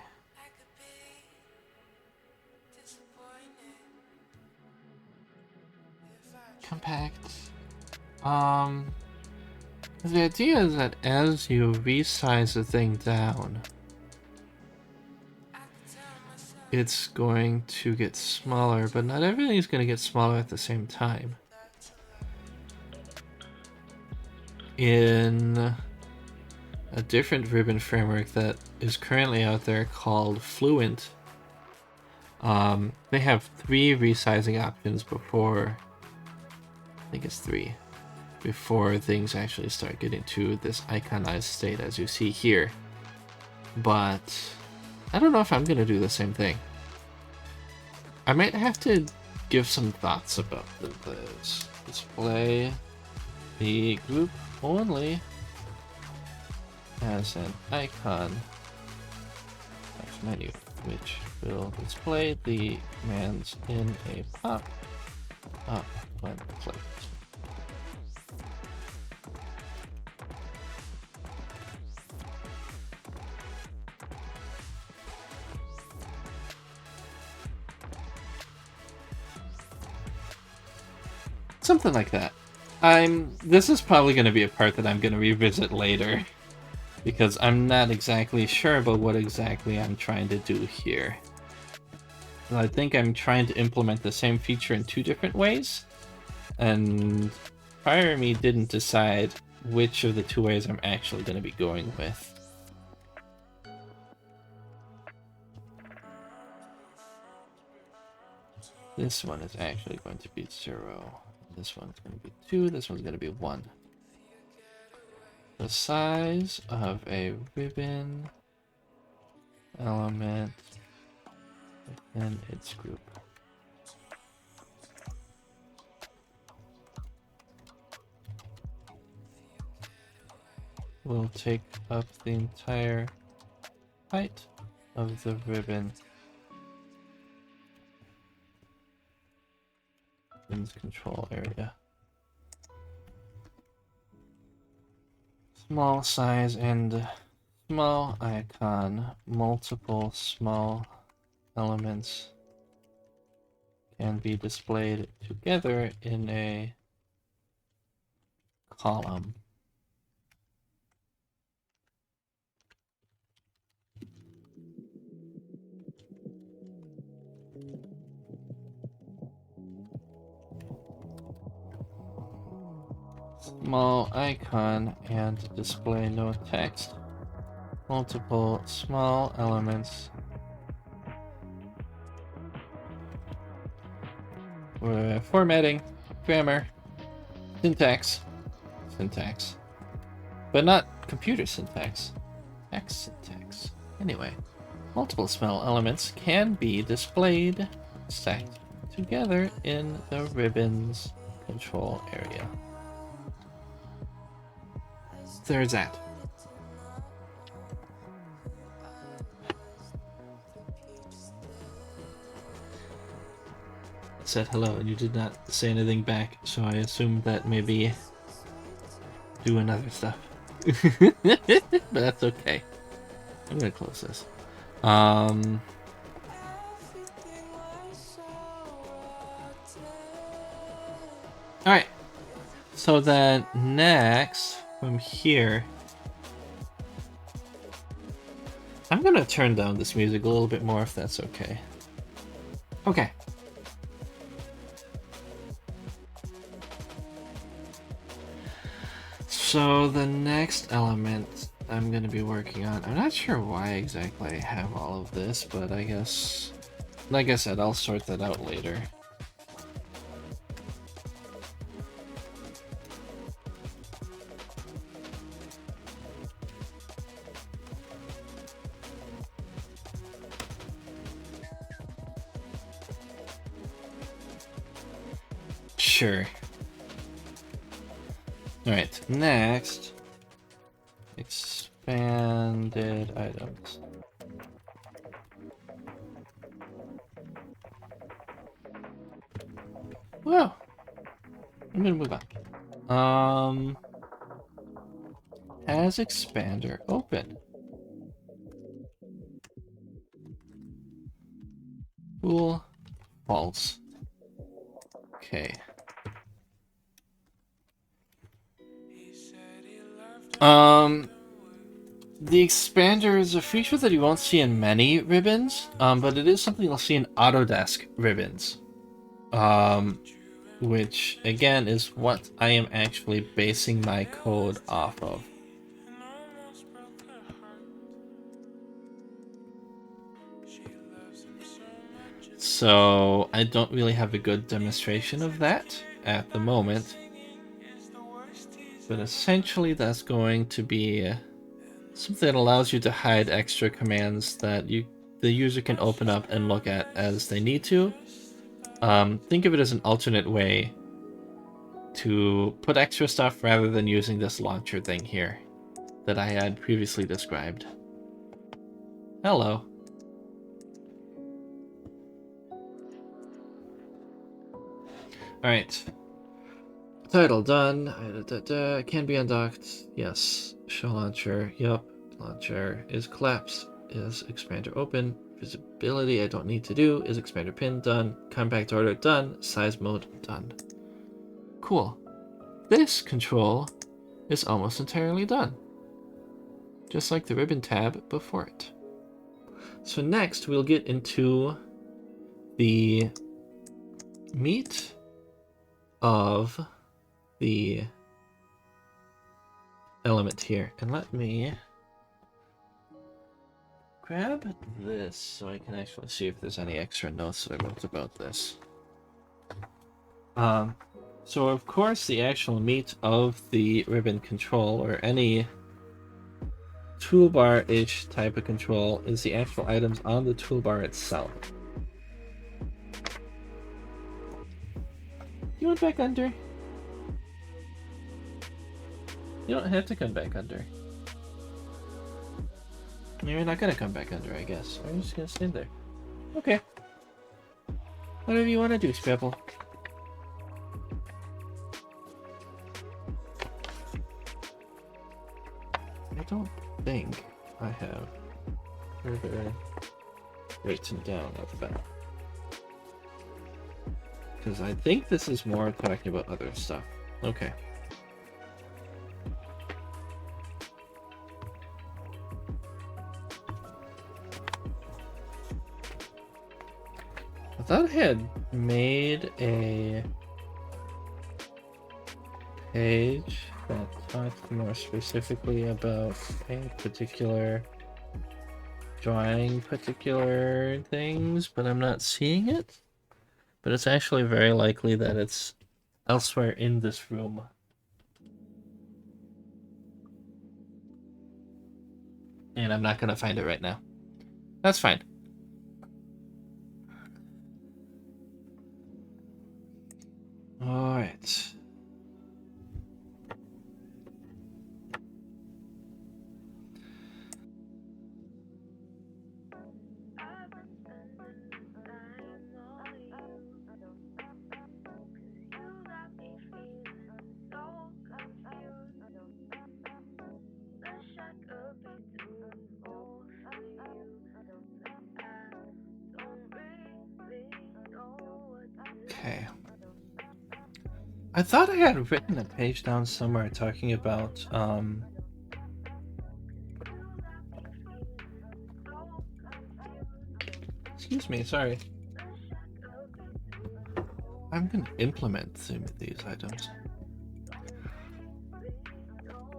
Compact. The idea is that as you resize the thing down, it's going to get smaller, but not everything is going to get smaller at the same time. In a different ribbon framework that is currently out there called Fluent, they have 3 resizing options before, I think it's 3, before things actually start getting to this iconized state as you see here. But I don't know if I'm going to do the same thing. I might have to give some thoughts about this. Display the group only as an icon menu, which will display the commands in a pop-up when clicked. Something like that. This is probably going to be a part that I'm going to revisit later, because I'm not exactly sure about what exactly I'm trying to do here. I think I'm trying to implement the same feature in 2 different ways, and prior me didn't decide which of the 2 ways I'm actually going to be going with. This one is actually going to be 0. This one's going to be 2. This one's going to be 1. The size of a ribbon element within its group. Will take up the entire height of the ribbon. Ribbon's control area. Small size and small icon. Multiple small elements can be displayed together in a column. Small icon and display no text. Multiple small elements. Formatting, grammar, syntax, but not computer syntax, text syntax. Anyway, multiple small elements can be displayed, stacked together in the ribbon's control area. There's that. Said hello and you did not say anything back, so I assumed that maybe doing other stuff. But that's okay. I'm gonna close this. Alright. So then next from here, I'm gonna turn down this music a little bit more if that's okay. Okay. So the next element I'm going to be working on, I'm not sure why exactly I have all of this, but I guess, like I said, I'll sort that out later. Sure. Alright, next, expanded items. Well, I'm gonna move on. Has expander open? Cool. False. Okay. The expander is a feature that you won't see in many ribbons, but it is something you'll see in Autodesk ribbons. Which, again, is what I am actually basing my code off of. So, I don't really have a good demonstration of that at the moment. But essentially, that's going to be something that allows you to hide extra commands that the user can open up and look at as they need to. Think of it as an alternate way to put extra stuff rather than using this launcher thing here that I had previously described. Hello. Alright. Title done. Can be undocked. Yes. Show launcher. Yep. Launcher is collapse. Is expander open. Visibility I don't need to do. Is expander pin done. Compact order done. Size mode done. Cool. This control is almost entirely done. Just like the ribbon tab before it. So next we'll get into the meat of the element here. And let me grab this so I can actually see if there's any extra notes that I wrote about this. So of course the actual meat of the ribbon control, or any toolbar-ish type of control, is the actual items on the toolbar itself. You went back under? You don't have to come back under. You're not gonna come back under, I guess. Or you're just gonna stand there. Okay. Whatever you want to do, Scrabble. I don't think I have further written down at the back. Because I think this is more talking about other stuff. Okay. I thought I had made a page that talked more specifically about a particular drawing particular things, but I'm not seeing it. But it's actually very likely that it's elsewhere in this room. And I'm not going to find it right now. That's fine. All right. Okay. I thought I had written a page down somewhere talking about excuse me, sorry. I'm gonna implement some of these items.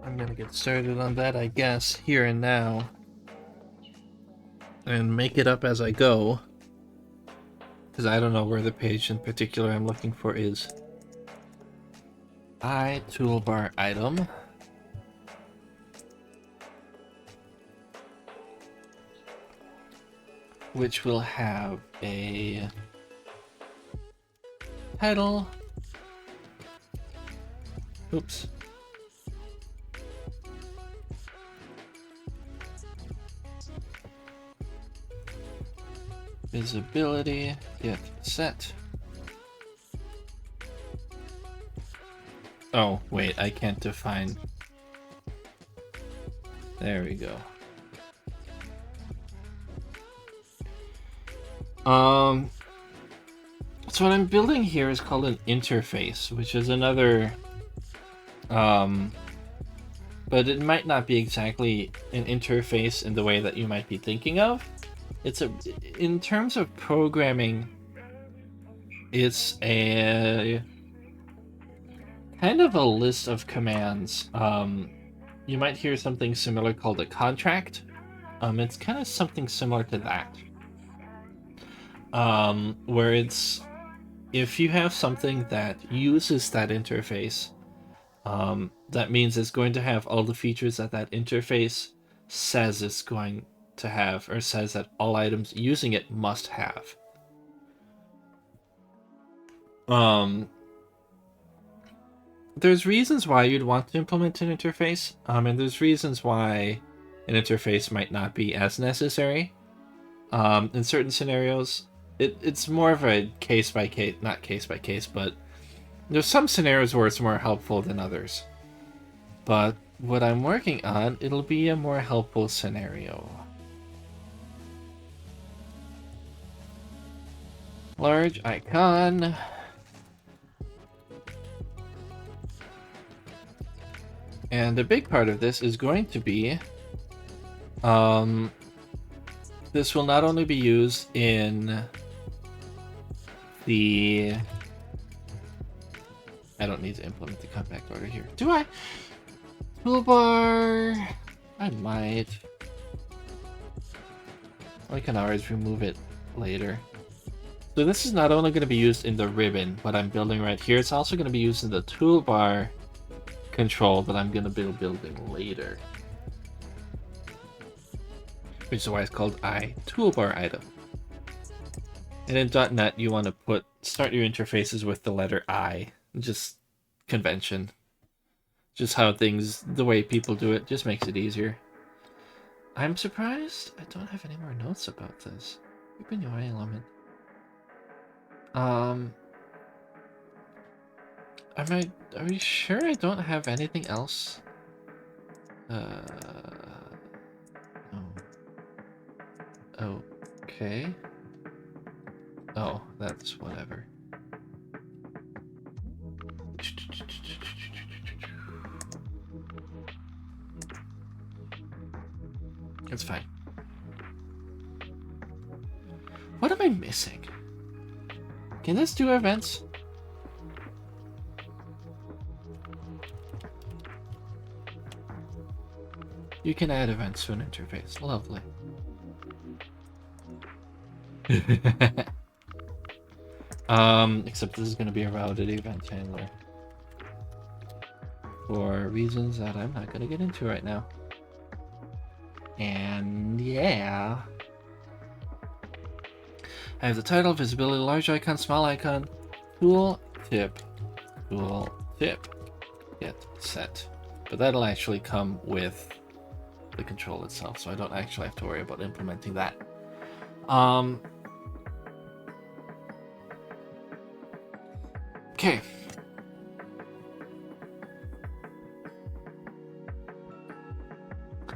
I'm gonna get started on that, I guess, here and now. And make it up as I go. Because I don't know where the page in particular I'm looking for is. Toolbar item. Which will have a title. Oops. Visibility, get set. Oh, wait, I can't define. There we go. So what I'm building here is called an interface, which is another, but it might not be exactly an interface in the way that you might be thinking of. In terms of programming, it's a kind of a list of commands. You might hear something similar called a contract. It's kind of something similar to that. Where it's, if you have something that uses that interface, that means it's going to have all the features that that interface says it's going to have, or says that all items using it must have. There's reasons why you'd want to implement an interface, and there's reasons why an interface might not be as necessary. In certain scenarios, it's more of a case by case, not case by case, but there's some scenarios where it's more helpful than others. But what I'm working on, it'll be a more helpful scenario. Large icon. And a big part of this is going to be, this will not only be used in the... I don't need to implement the compact order here. Do I? Toolbar... I might. I can always remove it later. So this is not only going to be used in the ribbon, what I'm building right here, it's also going to be used in the toolbar control that I'm going to be building later. Which is why it's called toolbar item. And in .NET, you want to start your interfaces with the letter I. Just convention. Just how the way people do it, just makes it easier. I'm surprised I don't have any more notes about this. Open UI element. Are we sure I don't have anything else? No. Okay. Oh, that's whatever. It's fine. What am I missing? Can this do events? You can add events to an interface. Lovely. Except this is going to be a routed event handler. For reasons that I'm not going to get into right now. And yeah. I have the title, visibility, large icon, small icon, tool tip, get set. But that'll actually come with the control itself, so I don't actually have to worry about implementing that. Okay.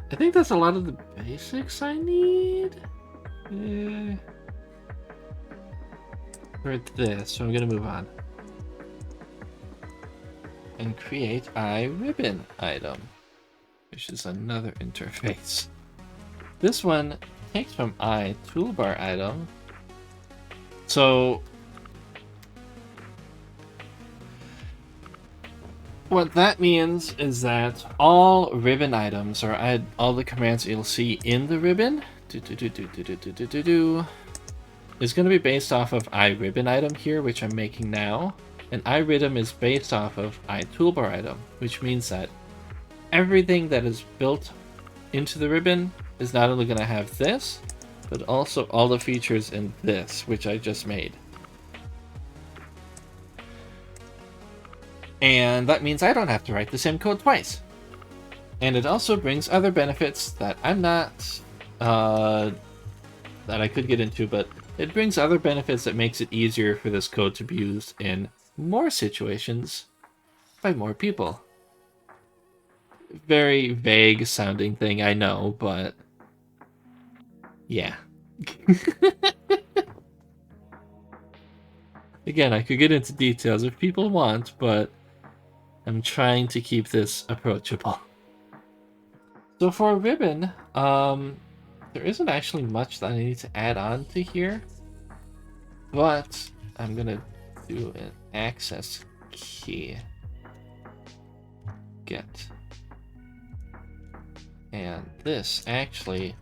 I think that's a lot of the basics I need. For this, so I'm gonna move on. And create ribbon item, which is another interface. This one takes from toolbar item. So what that means is that all ribbon items, or all the commands you'll see in the ribbon, is going to be based off of ribbon item here, which I'm making now. And ribbon is based off of toolbar item, which means that everything that is built into the ribbon is not only going to have this, but also all the features in this, which I just made. And that means I don't have to write the same code twice. And it also brings other benefits that I'm not, that I could get into, but it brings other benefits that makes it easier for this code to be used in more situations by more people. Very vague sounding thing, I know, but yeah. Again, I could get into details if people want, but I'm trying to keep this approachable. So for a ribbon, there isn't actually much that I need to add on to here, but I'm gonna do an access key get. And this, actually,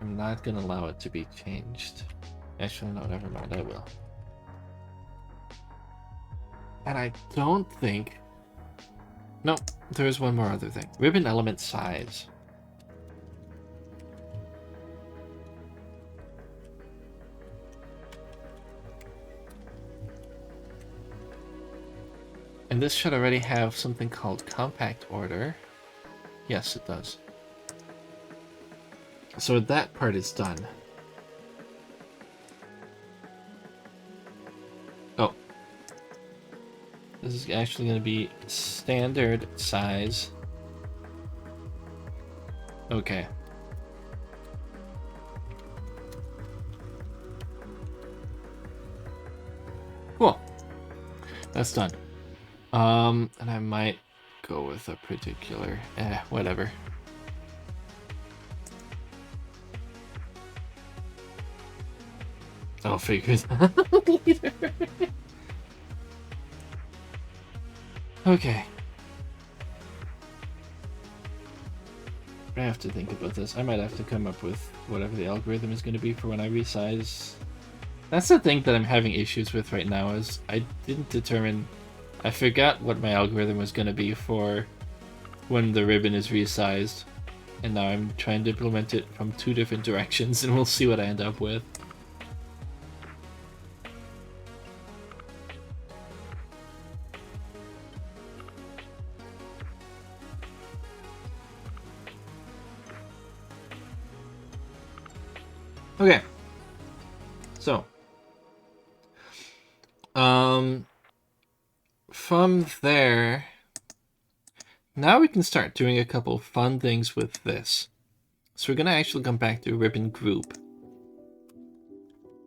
I'm not gonna allow it to be changed. Actually, no, never mind, I will. And I don't think... No, there's one more other thing. Ribbon element size. And this should already have something called compact order. Yes, it does. So that part is done. Oh. This is actually going to be standard size. Okay. Cool. That's done. And I might go with a particular... whatever. I'll figure it out later. Okay. I have to think about this. I might have to come up with whatever the algorithm is going to be for when I resize. That's the thing that I'm having issues with right now, is I didn't determine... I forgot what my algorithm was going to be for when the ribbon is resized. And now I'm trying to implement it from 2 different directions, and we'll see what I end up with. Okay. So. From there, now we can start doing a couple fun things with this. So we're going to actually come back to ribbon group.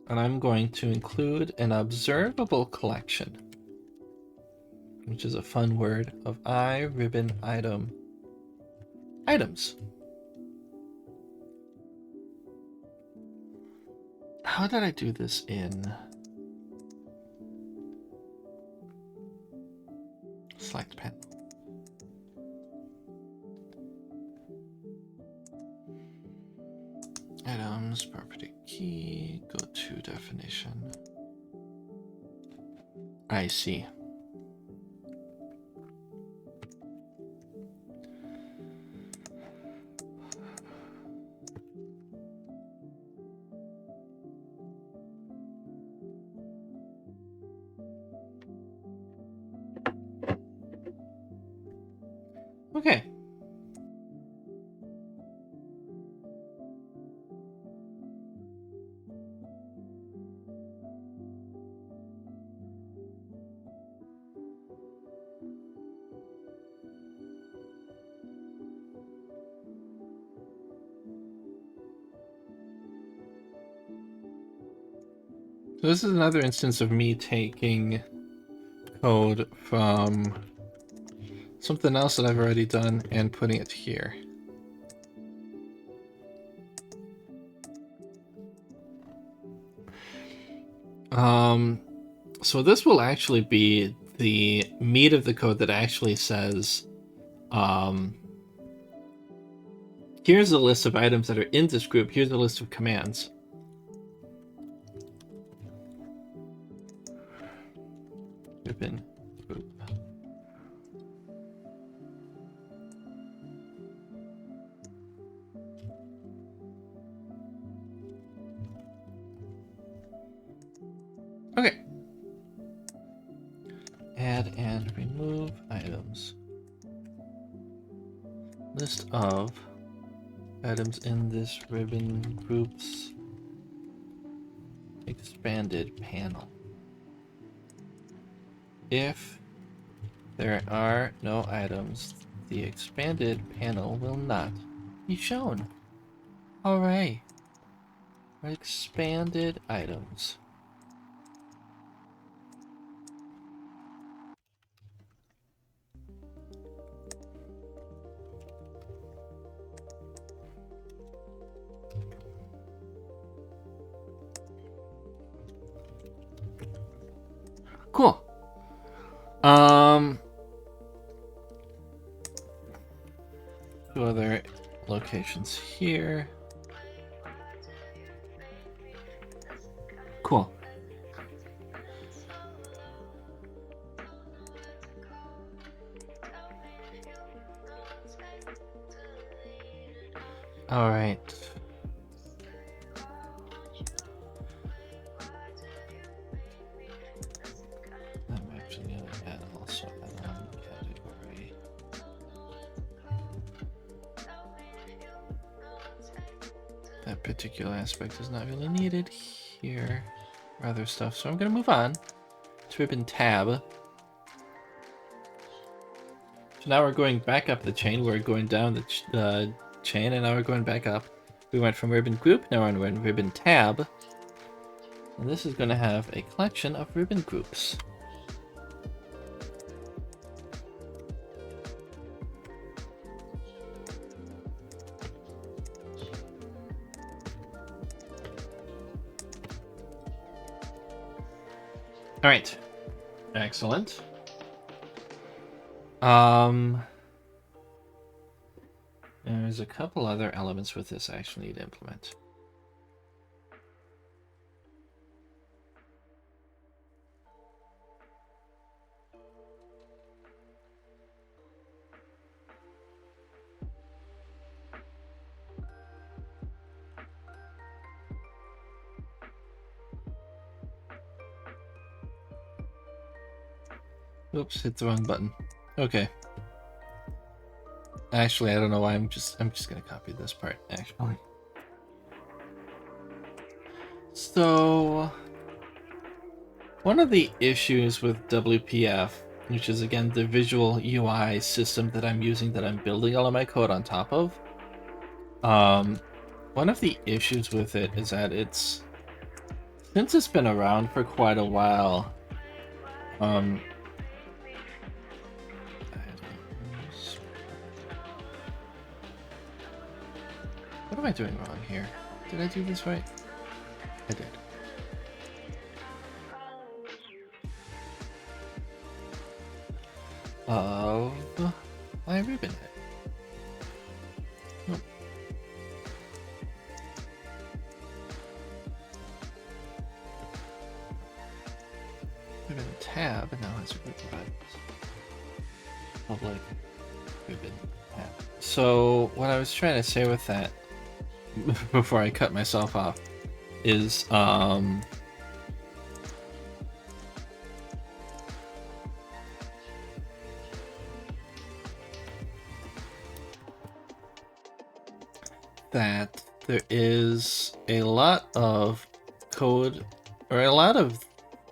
And I'm going to include an observable collection, which is a fun word, of ribbon item items. How did I do this in select panel? Items, property key, go to definition. I see. Okay. So this is another instance of me taking code from something else that I've already done and putting it here. So this will actually be the meat of the code that actually says, here's a list of items that are in this group, here's a list of commands. Ribbon group. Okay. Add and remove items. List of items in this ribbon group's expanded panel. If there are no items, the expanded panel will not be shown. Alright. Expanded items. Cool. Two other locations here. Cool. All right. I'm actually going to add also add-on category. That particular aspect is not really needed here or other stuff, so I'm going to move on to ribbon tab. So now we're going back up the chain. We're going down the chain, and now we're going back up. We went from ribbon group, now we're in ribbon tab. And this is going to have a collection of ribbon groups. All right, excellent. There's a couple other elements with this I actually need to implement. Oops, hit the wrong button. Okay. Actually, I don't know why. I'm just gonna copy this part. Actually. So, one of the issues with WPF, which is again the visual UI system that I'm using, that I'm building all of my code on top of. One of the issues with it is that since it's been around for quite a while. What am I doing wrong here? Did I do this right? I did. Of my ribbon head. Nope. Ribbon tab, and now has a ribbon public ribbon tab. So what I was trying to say with that before I cut myself off is that there is a lot of code, or a lot of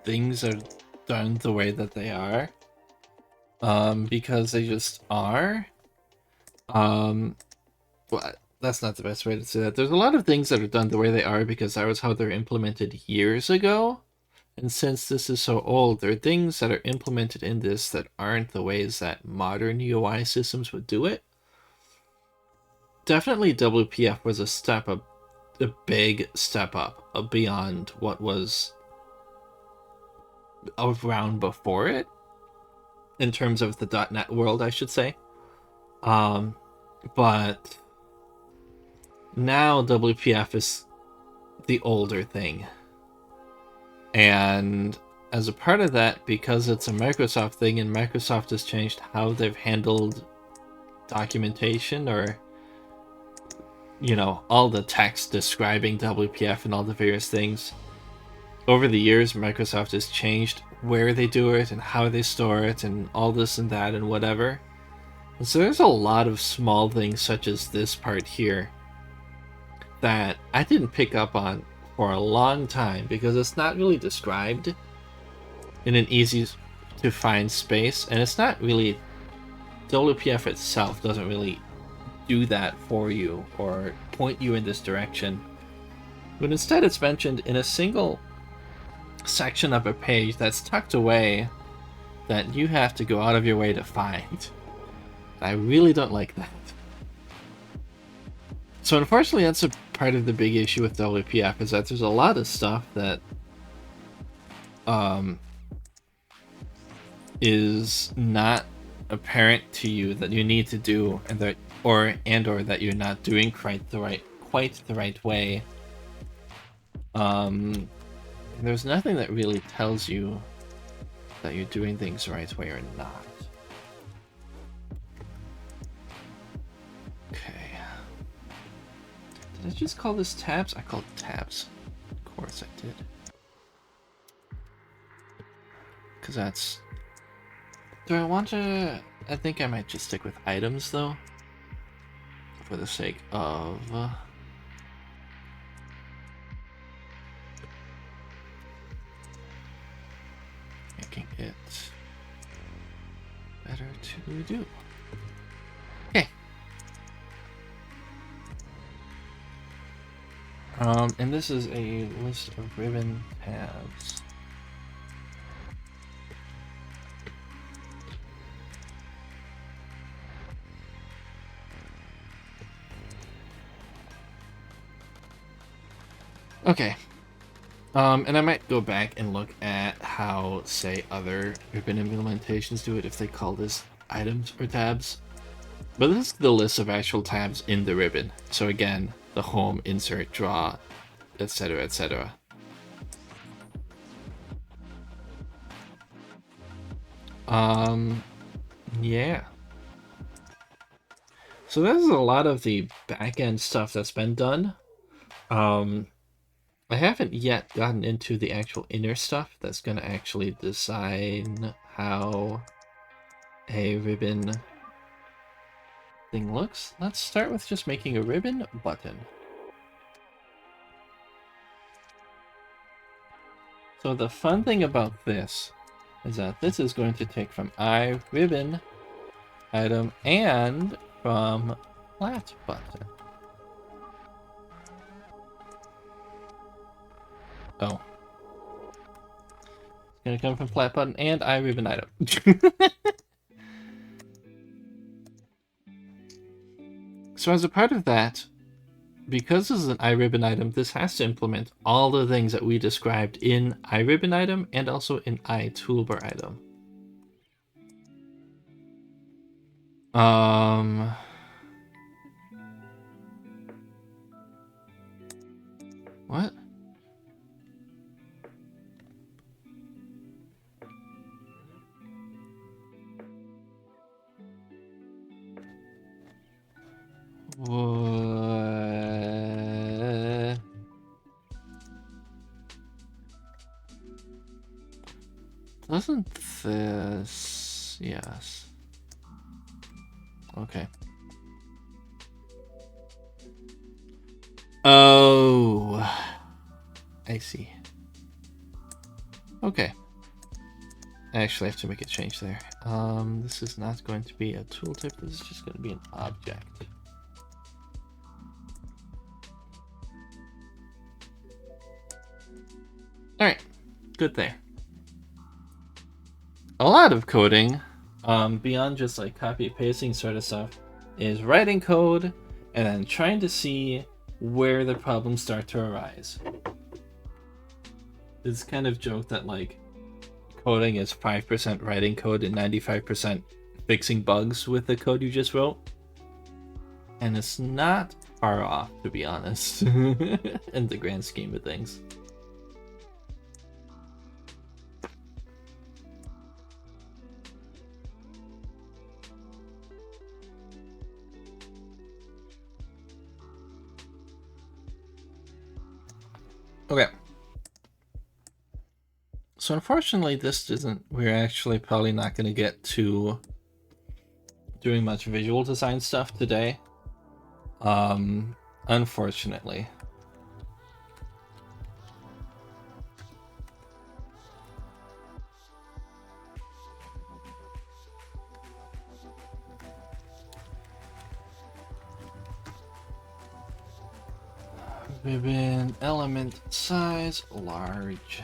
things are done the way that they are because they just are. Well, that's not the best way to say that. There's a lot of things that are done the way they are because that was how they're implemented years ago. And since this is so old, there are things that are implemented in this that aren't the ways that modern UI systems would do it. Definitely WPF was a step up, a big step up beyond what was around before it, in terms of the .NET world, I should say. But now WPF is the older thing. And as a part of that, because it's a Microsoft thing and Microsoft has changed how they've handled documentation, or, you know, all the text describing WPF and all the various things, over the years, Microsoft has changed where they do it and how they store it and all this and that and whatever. And so there's a lot of small things such as this part here that I didn't pick up on for a long time because it's not really described in an easy to find space, and it's not really, WPF itself doesn't really do that for you or point you in this direction, but instead it's mentioned in a single section of a page that's tucked away that you have to go out of your way to find. I really don't like that. So unfortunately, that's a part of the big issue with WPF, is that there's a lot of stuff that is not apparent to you that you need to do, and that or that you're not doing quite the right way, there's nothing that really tells you that you're doing things the right way or not. Okay. Did I just call this tabs? I called it tabs. Of course I did. Because that's... Do I want to... I think I might just stick with items, though. For the sake of... making it better to do. Okay. And this is a list of ribbon tabs. Okay. And I might go back and look at how, say, other ribbon implementations do it, if they call this items or tabs. But this is the list of actual tabs in the ribbon. So again, the home, insert, draw, etc., etc. Yeah. So this is a lot of the back-end stuff that's been done. I haven't yet gotten into the actual inner stuff that's going to actually design how a ribbon thing looks. Let's start with just making a ribbon button. So the fun thing about this is that this is going to take from ribbon item and from flat button. Oh. It's gonna come from flat button and ribbon item. So as a part of that, because this is an iRibbon item, this has to implement all the things that we described in iRibbon item and also in iToolbar item. What? What? Doesn't this... Yes. Okay. Oh, I see. Okay. I actually have to make a change there. This is not going to be a tooltip. This is just going to be an object. All right, good there. A lot of coding, beyond just like copy pasting sort of stuff, is writing code and then trying to see where the problems start to arise. It's kind of joke that like coding is 5% writing code and 95% fixing bugs with the code you just wrote. And it's not far off, to be honest, in the grand scheme of things. Okay. So unfortunately, this isn't... We're actually probably not going to get to doing much visual design stuff today. Unfortunately. Ribbon element size large.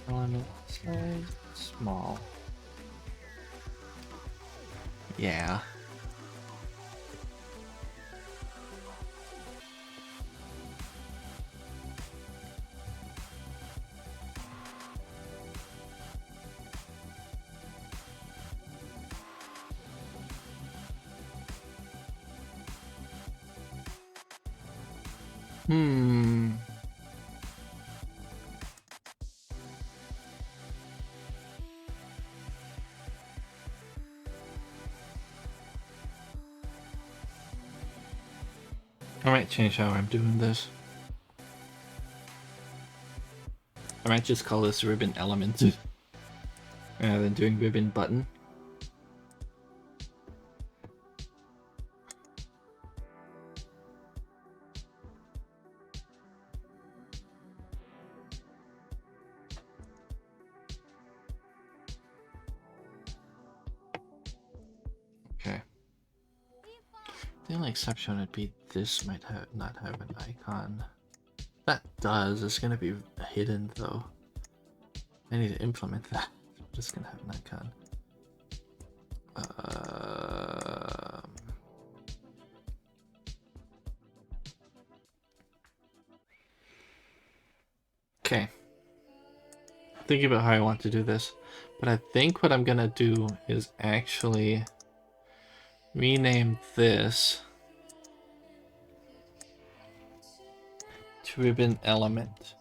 Element size small. Yeah. I might change how I'm doing this. I might just call this ribbon element rather than doing ribbon button. Okay. The only exception would be this might not have an icon. That does. It's gonna be hidden though. I need to implement that. I'm just gonna have an icon. Okay. Thinking about how I want to do this, but I think what I'm gonna do is actually rename this to ribbon element.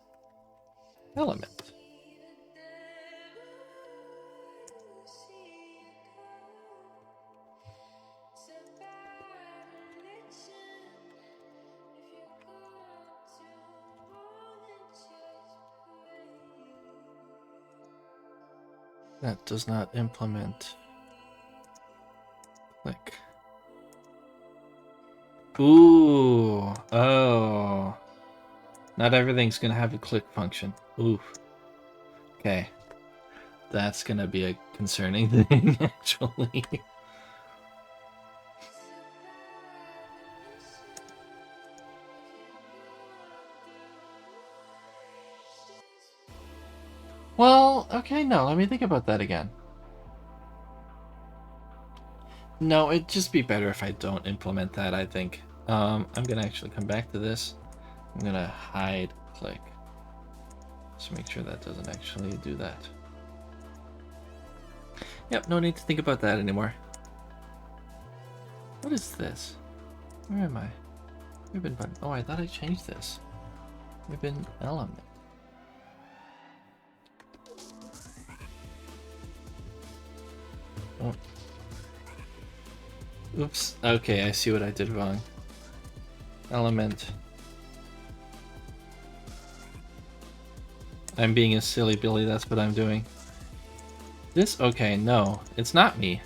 That does not implement click. Ooh, oh. Not everything's gonna have a click function. Ooh. Okay. That's gonna be a concerning thing, actually. Well, okay, no, let me think about that again. No, it'd just be better if I don't implement that, I think. I'm gonna actually come back to this. I'm gonna hide click. Just make sure that doesn't actually do that. Yep, no need to think about that anymore. What is this? Where am I? Ribbon button. Oh, I thought I changed this. Ribbon element. Oh. Oops. Okay, I see what I did wrong. Element. I'm being a silly Billy, that's what I'm doing. This? Okay, no. It's not me.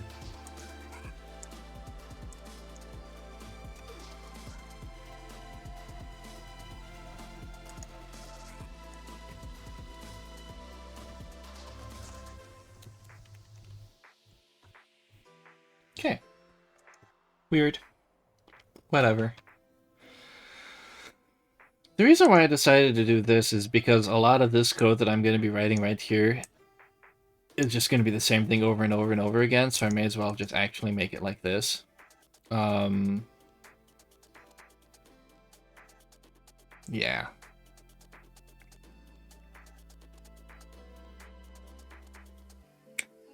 Okay. Weird. Whatever. The reason why I decided to do this is because a lot of this code that I'm going to be writing right here is just going to be the same thing over and over and over again, so I may as well just actually make it like this. Yeah.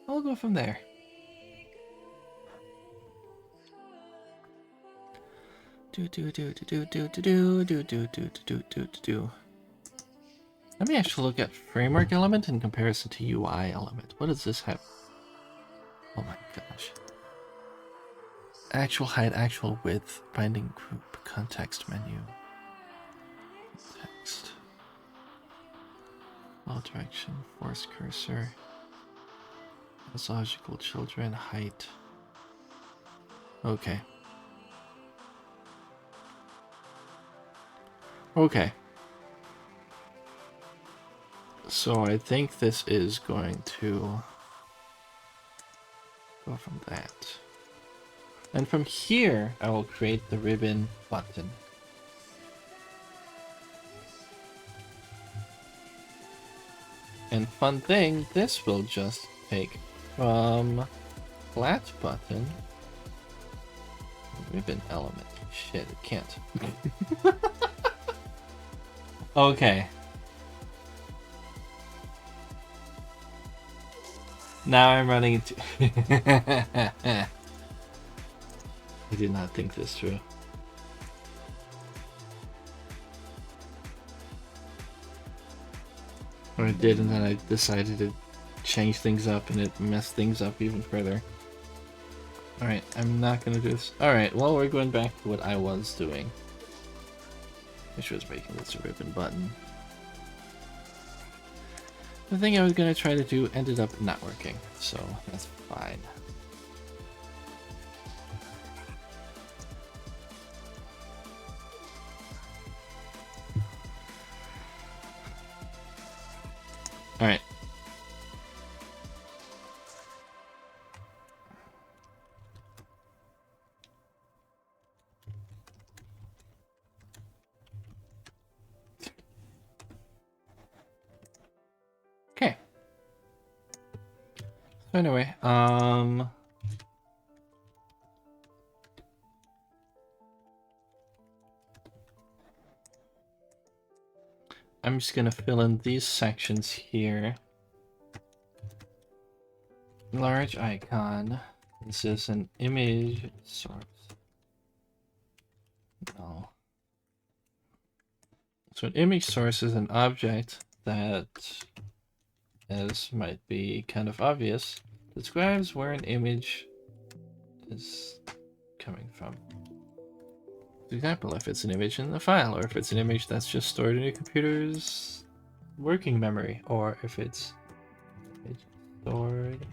I'll go from there. Let me actually look at framework element in comparison to UI element. What does this have? Oh my gosh. Actual height, actual width, binding group, context menu. Text. All direction, force cursor. Logical children, height. Okay. Okay. So I think this is going to go from that. And from here, I will create the ribbon button. And fun thing, this will just take from flat button Ribbon element. Shit, it can't. Okay. Now I'm running into... I did not think this through. Or I did, and then I decided to change things up, and it messed things up even further. Alright, I'm not gonna do this. Alright, well, we're going back to what I was doing, which was making this a ribbon button. The thing I was gonna try to do ended up not working, so that's fine. Alright. Okay. So anyway, I'm just gonna fill in these sections here. Large icon. This is an image source. No. So an image source is an object that, as might be kind of obvious, describes where an image is coming from. For example, if it's an image in the file, or if it's an image that's just stored in your computer's working memory, or if it's stored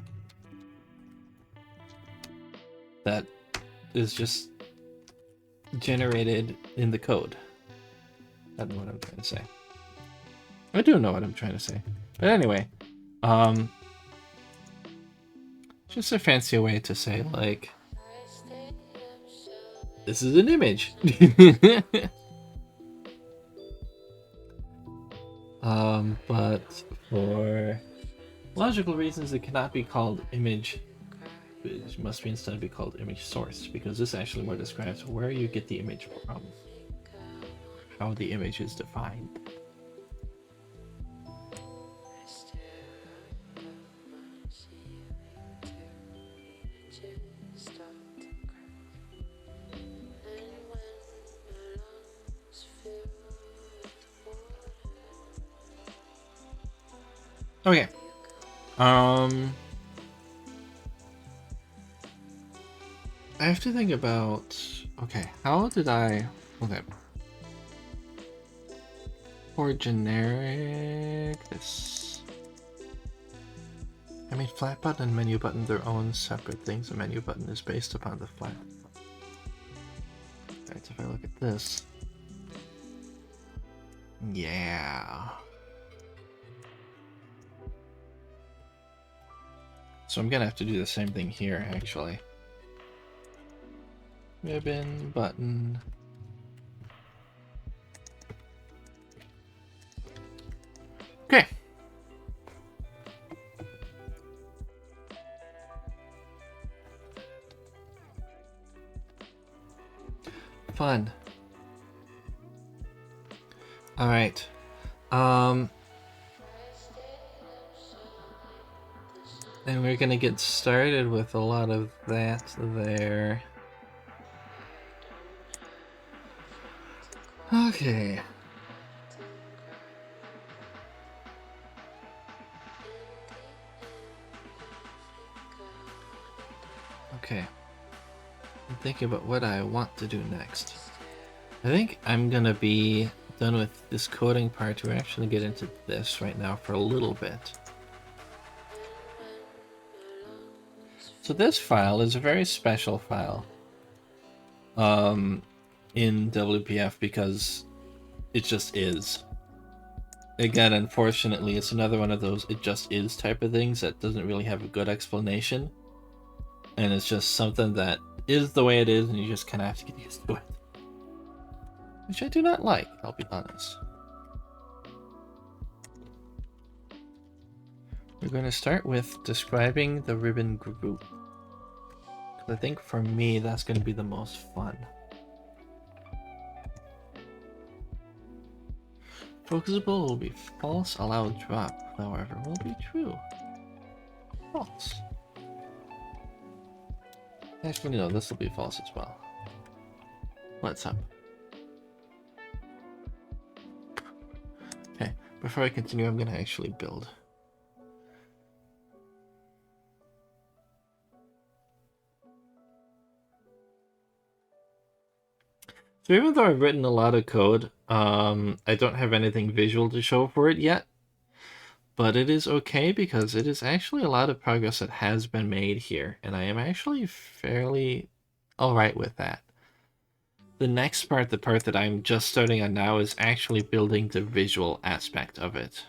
that is just generated in the code. I don't know what I'm trying to say. I do know what I'm trying to say. But anyway, just a fancier way to say, like, this is an image. But for logical reasons, it cannot be called image. It must be instead be called image source, because this actually more describes where you get the image from, how the image is defined. Okay. I have to think about, okay, how did I, okay. For generic, this, I made flat button and menu button their own separate things. A menu button is based upon the flat button. Alright, so if I look at this, yeah. So I'm gonna have to do the same thing here, actually. Ribbon, button. Okay. Fun. All right. And we're gonna get started with a lot of that there. Okay. Okay. I'm thinking about what I want to do next. I think I'm gonna be done with this coding part to actually get into this right now for a little bit. So this file is a very special file in WPF because it just is. Again, unfortunately, it's another one of those it just is type of things that doesn't really have a good explanation. And it's just something that is the way it is, and you just kind of have to get used to it. Which I do not like, I'll be honest. We're going to start with describing the ribbon group. I think for me, that's going to be the most fun. Focusable will be false, allowed drop, however, will be true. False. Actually, no, this will be false as well. What's up? Okay, before I continue, I'm going to actually build. So even though I've written a lot of code, I don't have anything visual to show for it yet. But it is okay because it is actually a lot of progress that has been made here, and I am actually fairly alright with that. The next part, the part that I'm just starting on now, is actually building the visual aspect of it.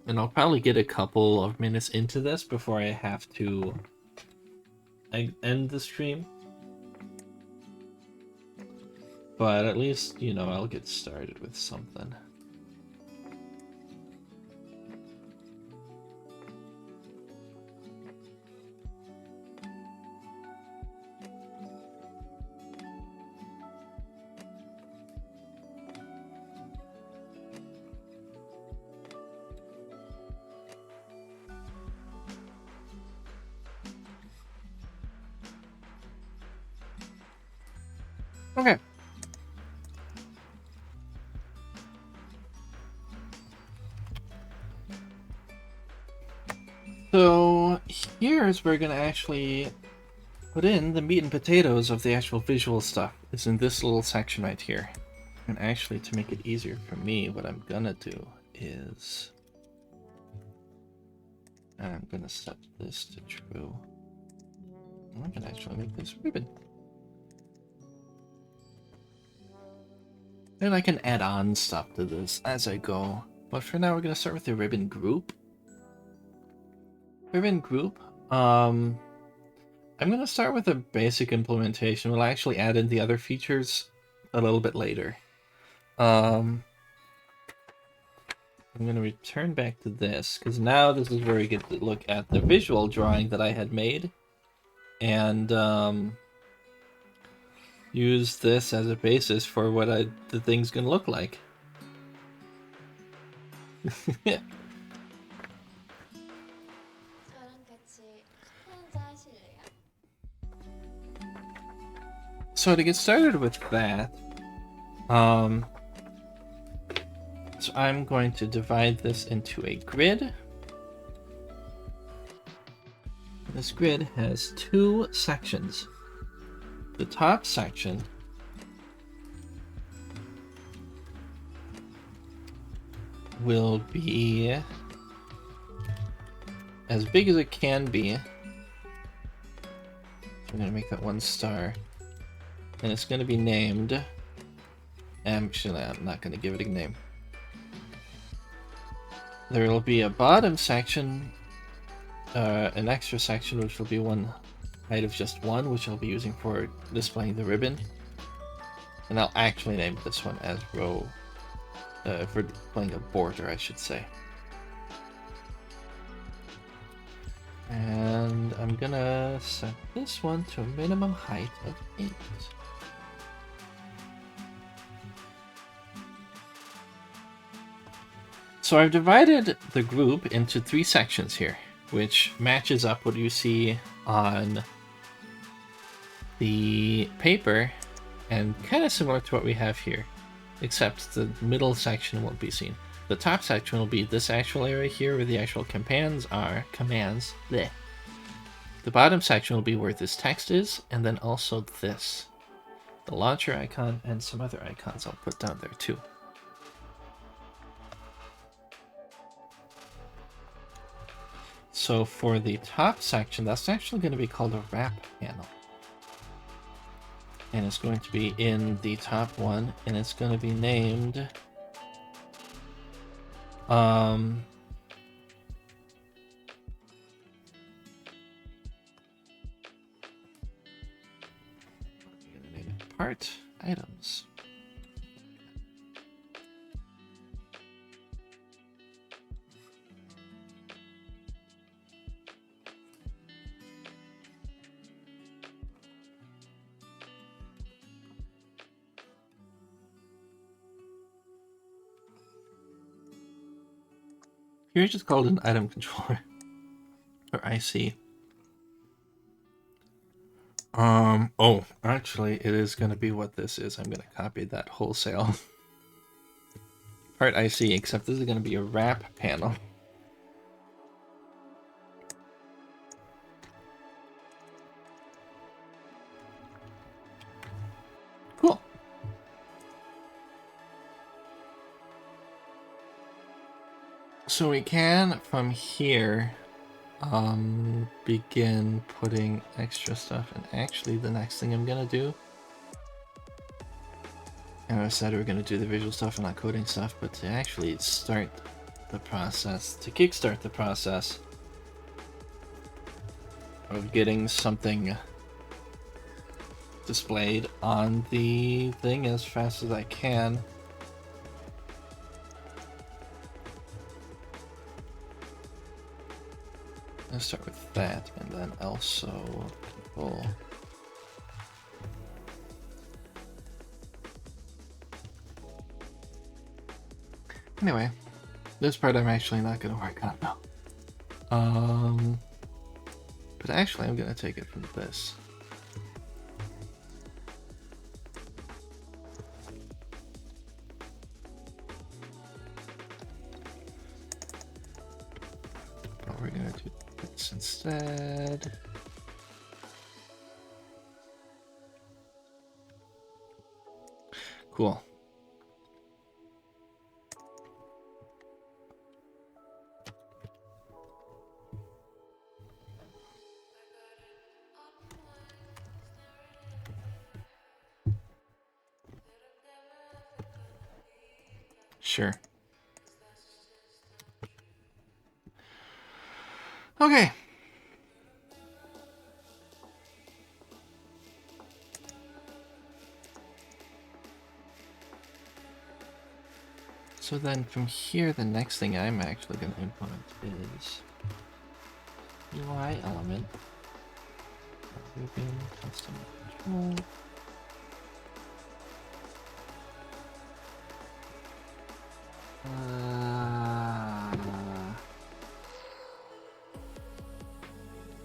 And I'll probably get a couple of minutes into this before I have to end the stream. But at least, you know, I'll get started with something. Okay. So here's where we're gonna actually put in the meat and potatoes of the actual visual stuff. It's in this little section right here. And actually, to make it easier for me, what I'm gonna do is I'm gonna set this to true. I'm gonna actually make this ribbon. And I can add on stuff to this as I go. But for now, we're gonna start with the ribbon group. Ribbon group. I'm gonna start with a basic implementation. We'll actually add in the other features a little bit later. I'm gonna return back to this because now this is where we get to look at the visual drawing that I had made, and use this as a basis for what the thing's gonna look like. So to get started with that, so I'm going to divide this into a grid. This grid has two sections. The top section will be as big as it can be. I'm going to make that 1 star. And it's going to be named... Actually, I'm not going to give it a name. There will be a bottom section, an extra section, which will be one height of just 1, which I'll be using for displaying the ribbon. And I'll actually name this one as row, for displaying a border, I should say. And I'm gonna set this one to a minimum height of 8. So I've divided the group into 3 sections here, which matches up what you see on the paper and kind of similar to what we have here, except the middle section won't be seen. The top section will be this actual area here where the actual commands are. Bleh. The bottom section will be where this text is, and then also this. The launcher icon and some other icons I'll put down there too. So for the top section, that's actually going to be called a wrap panel. And it's going to be in the top one, and it's going to be named... part items. Here's just called an item controller or IC. Oh, actually, it is going to be what this is. I'm going to copy that wholesale. Part IC, except this is going to be a wrap panel. Cool. So we can, from here, begin putting extra stuff. And actually, the next thing I'm going to do, and I said we're going to do the visual stuff and not coding stuff, but to actually start the process, to kickstart the process of getting something displayed on the thing as fast as I can. Let's start with that, and then also people. Anyway, this part I'm actually not going to work on now. But actually I'm going to take it from this. But we're going to do this instead. Cool. Sure. Okay. So then from here, the next thing I'm actually going to implement is UI element. Grouping, custom control.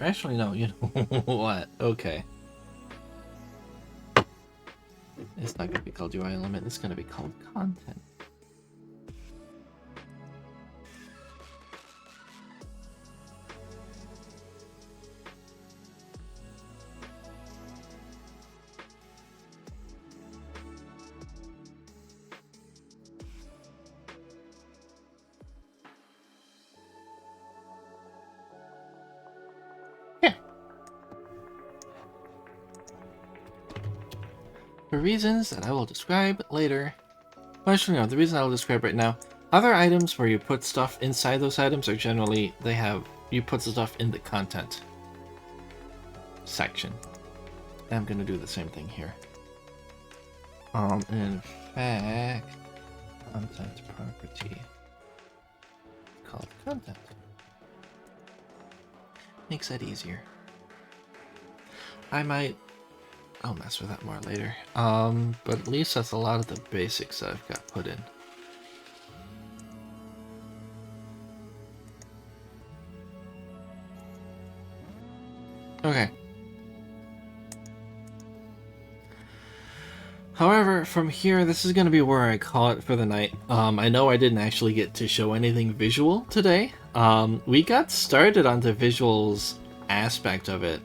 Actually, no, you know what? Okay. It's not going to be called UI element, it's going to be called content. For reasons that I will describe later. Well, actually, no, the reason I will describe right now. Other items where you put stuff inside those items are generally, you put stuff in the content section. And I'm going to do the same thing here. In fact, content property called content. Makes that easier. I'll mess with that more later. But at least that's a lot of the basics that I've got put in. Okay. However, from here, this is going to be where I call it for the night. I know I didn't actually get to show anything visual today. We got started on the visuals aspect of it.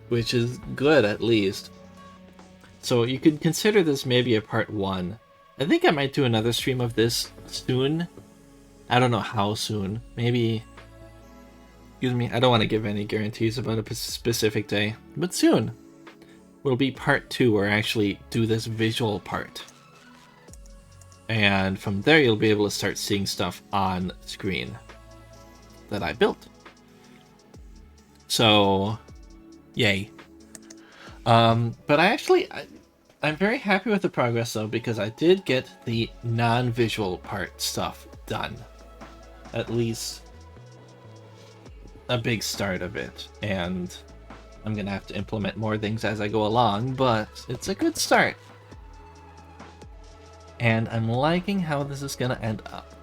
Which is good, at least. So you could consider this maybe a part 1. I think I might do another stream of this soon. I don't know how soon. Maybe... Excuse me, I don't want to give any guarantees about a specific day. But soon will be part 2 where I actually do this visual part. And from there you'll be able to start seeing stuff on screen that I built. So... Yay. But I'm very happy with the progress though, because I did get the non-visual part stuff done. At least a big start of it. And I'm gonna have to implement more things as I go along, but it's a good start. And I'm liking how this is gonna end up.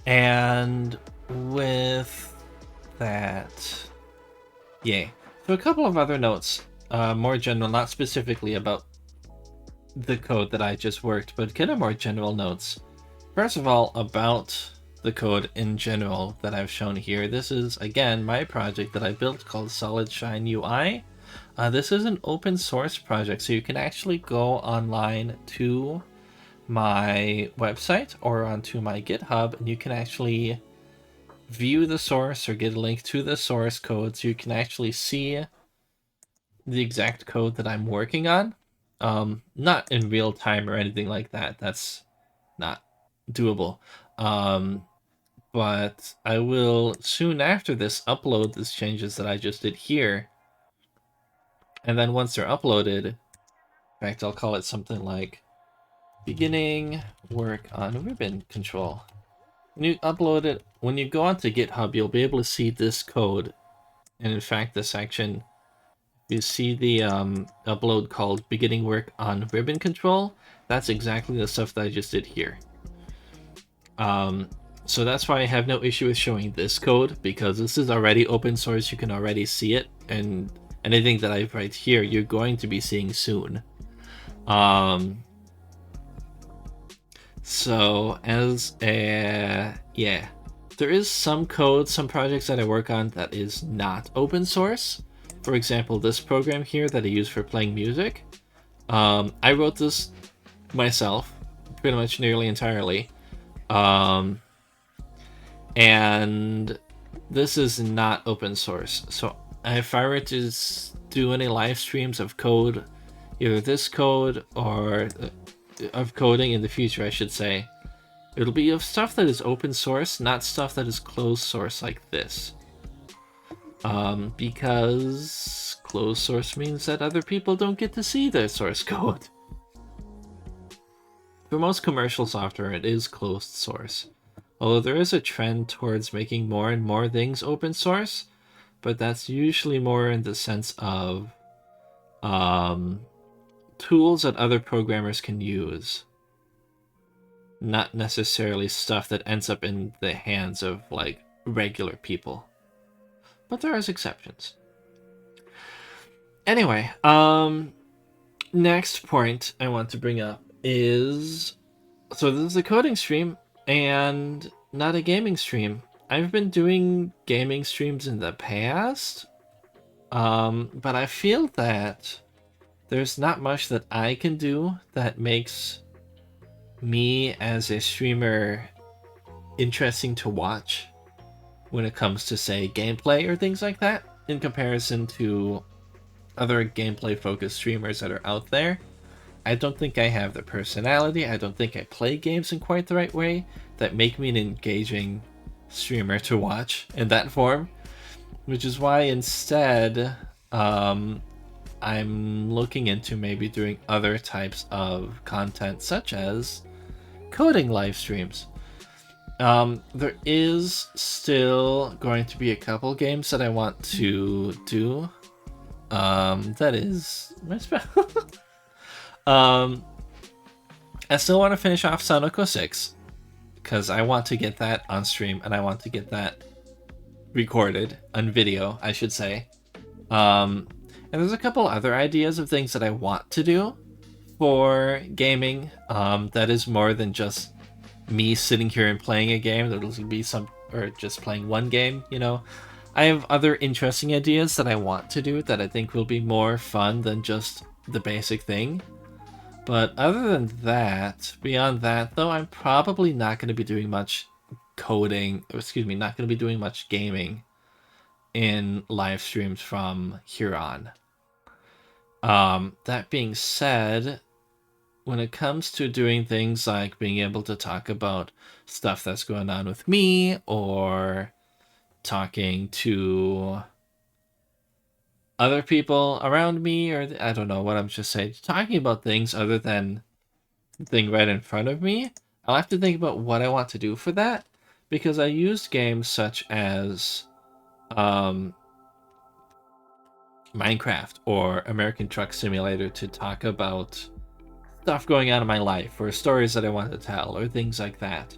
And with that, yay. So a couple of other notes, more general, not specifically about the code that I just worked, but kind of more general notes. First of all, about the code in general that I've shown here. This is, again, my project that I built called Solid Shine UI. This is an open source project, so you can actually go online to my website or onto my GitHub, and you can actually view the source or get a link to the source code, so you can actually see the exact code that I'm working on. Not in real time or anything like that. That's not doable. But I will soon after this upload these changes that I just did here. And then once they're uploaded, in fact, I'll call it something like beginning work on ribbon control. When you upload it, when you go onto GitHub, you'll be able to see this code. And in fact, the section, you see the upload called beginning work on ribbon control. That's exactly the stuff that I just did here. So that's why I have no issue with showing this code, because this is already open source. You can already see it, and anything that I write here, you're going to be seeing soon. So as a, yeah, there is some code, some projects that I work on that is not open source. For example, this program here that I use for playing music. I wrote this myself, pretty much nearly entirely. And this is not open source. So if I were to do any live streams of code, either this code or of coding in the future, I should say, it'll be of stuff that is open source, not stuff that is closed source like this. Because closed source means that other people don't get to see the source code. For most commercial software, it is closed source. Although there is a trend towards making more and more things open source, but that's usually more in the sense of tools that other programmers can use, not necessarily stuff that ends up in the hands of like regular people. But there is exceptions. Anyway, next point I want to bring up is, so this is a coding stream and not a gaming stream. I've been doing gaming streams in the past, but I feel that there's not much that I can do that makes me as a streamer interesting to watch when it comes to, say, gameplay or things like that, in comparison to other gameplay-focused streamers that are out there. I don't think I have the personality, I don't think I play games in quite the right way that make me an engaging streamer to watch in that form, which is why instead I'm looking into maybe doing other types of content, such as coding live streams. There is still going to be a couple games that I want to do. That is my spell. I still want to finish off Sunoco 6 because I want to get that on stream and I want to get that recorded on video, I should say. And there's a couple other ideas of things that I want to do for gaming. That is more than just me sitting here and playing a game. There'll be some, or just playing one game, you know. I have other interesting ideas that I want to do that I think will be more fun than just the basic thing. But other than that, beyond that, though, I'm probably not going to be doing much coding, or excuse me, not going to be doing much gaming in live streams from here on. That being said, when it comes to doing things like being able to talk about stuff that's going on with me, or talking to other people around me, or I don't know what I'm just saying, talking about things other than the thing right in front of me, I'll have to think about what I want to do for that, because I used games such as Minecraft or American Truck Simulator to talk about stuff going on in my life, or stories that I want to tell, or things like that.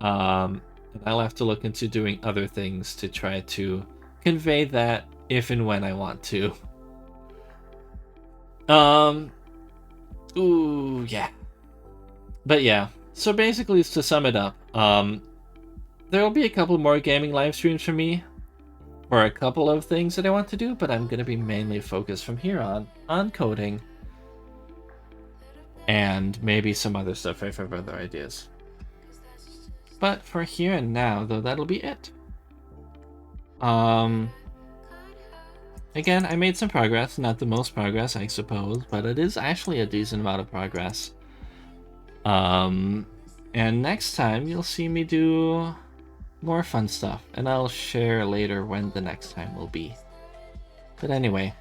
And I'll have to look into doing other things to try to convey that if and when I want to. Ooh, yeah. But yeah, so basically, to sum it up, there will be a couple more gaming live streams for me, for a couple of things that I want to do, but I'm going to be mainly focused from here on coding, and maybe some other stuff if I have other ideas. But for here and now, though, that'll be it. Again, I made some progress, not the most progress, I suppose, but it is actually a decent amount of progress. And next time you'll see me do more fun stuff, and I'll share later when the next time will be. But anyway,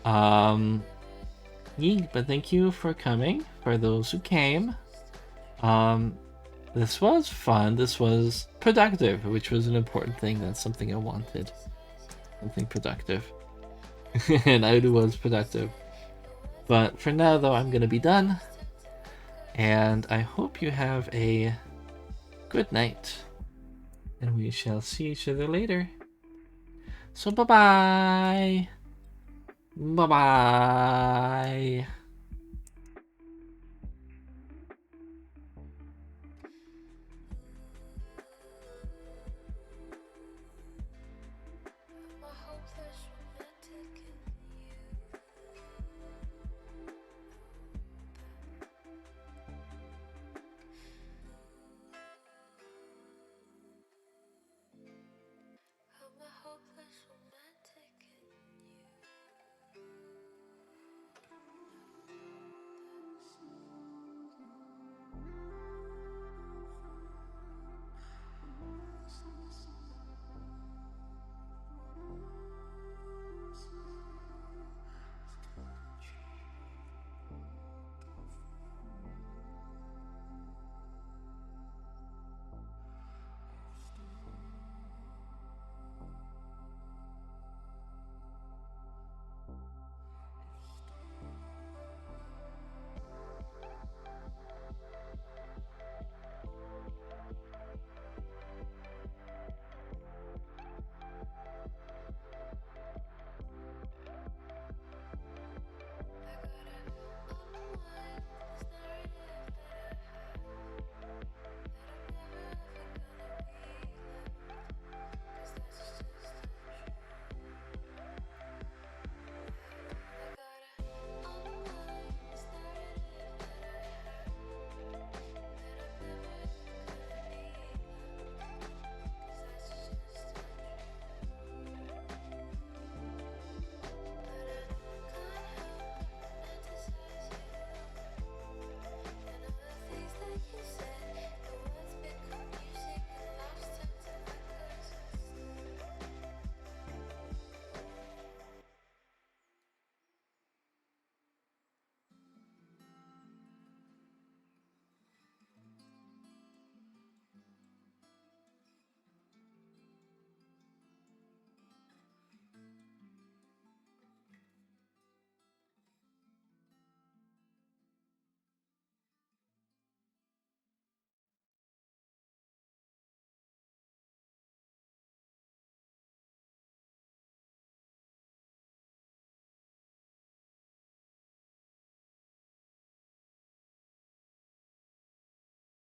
but thank you for coming, for those who came. This was fun, this was productive, which was an important thing. That's something I wanted. Something productive. And it was productive. But for now, though, I'm gonna be done. And I hope you have a good night. And we shall see each other later. So bye-bye. Bye-bye.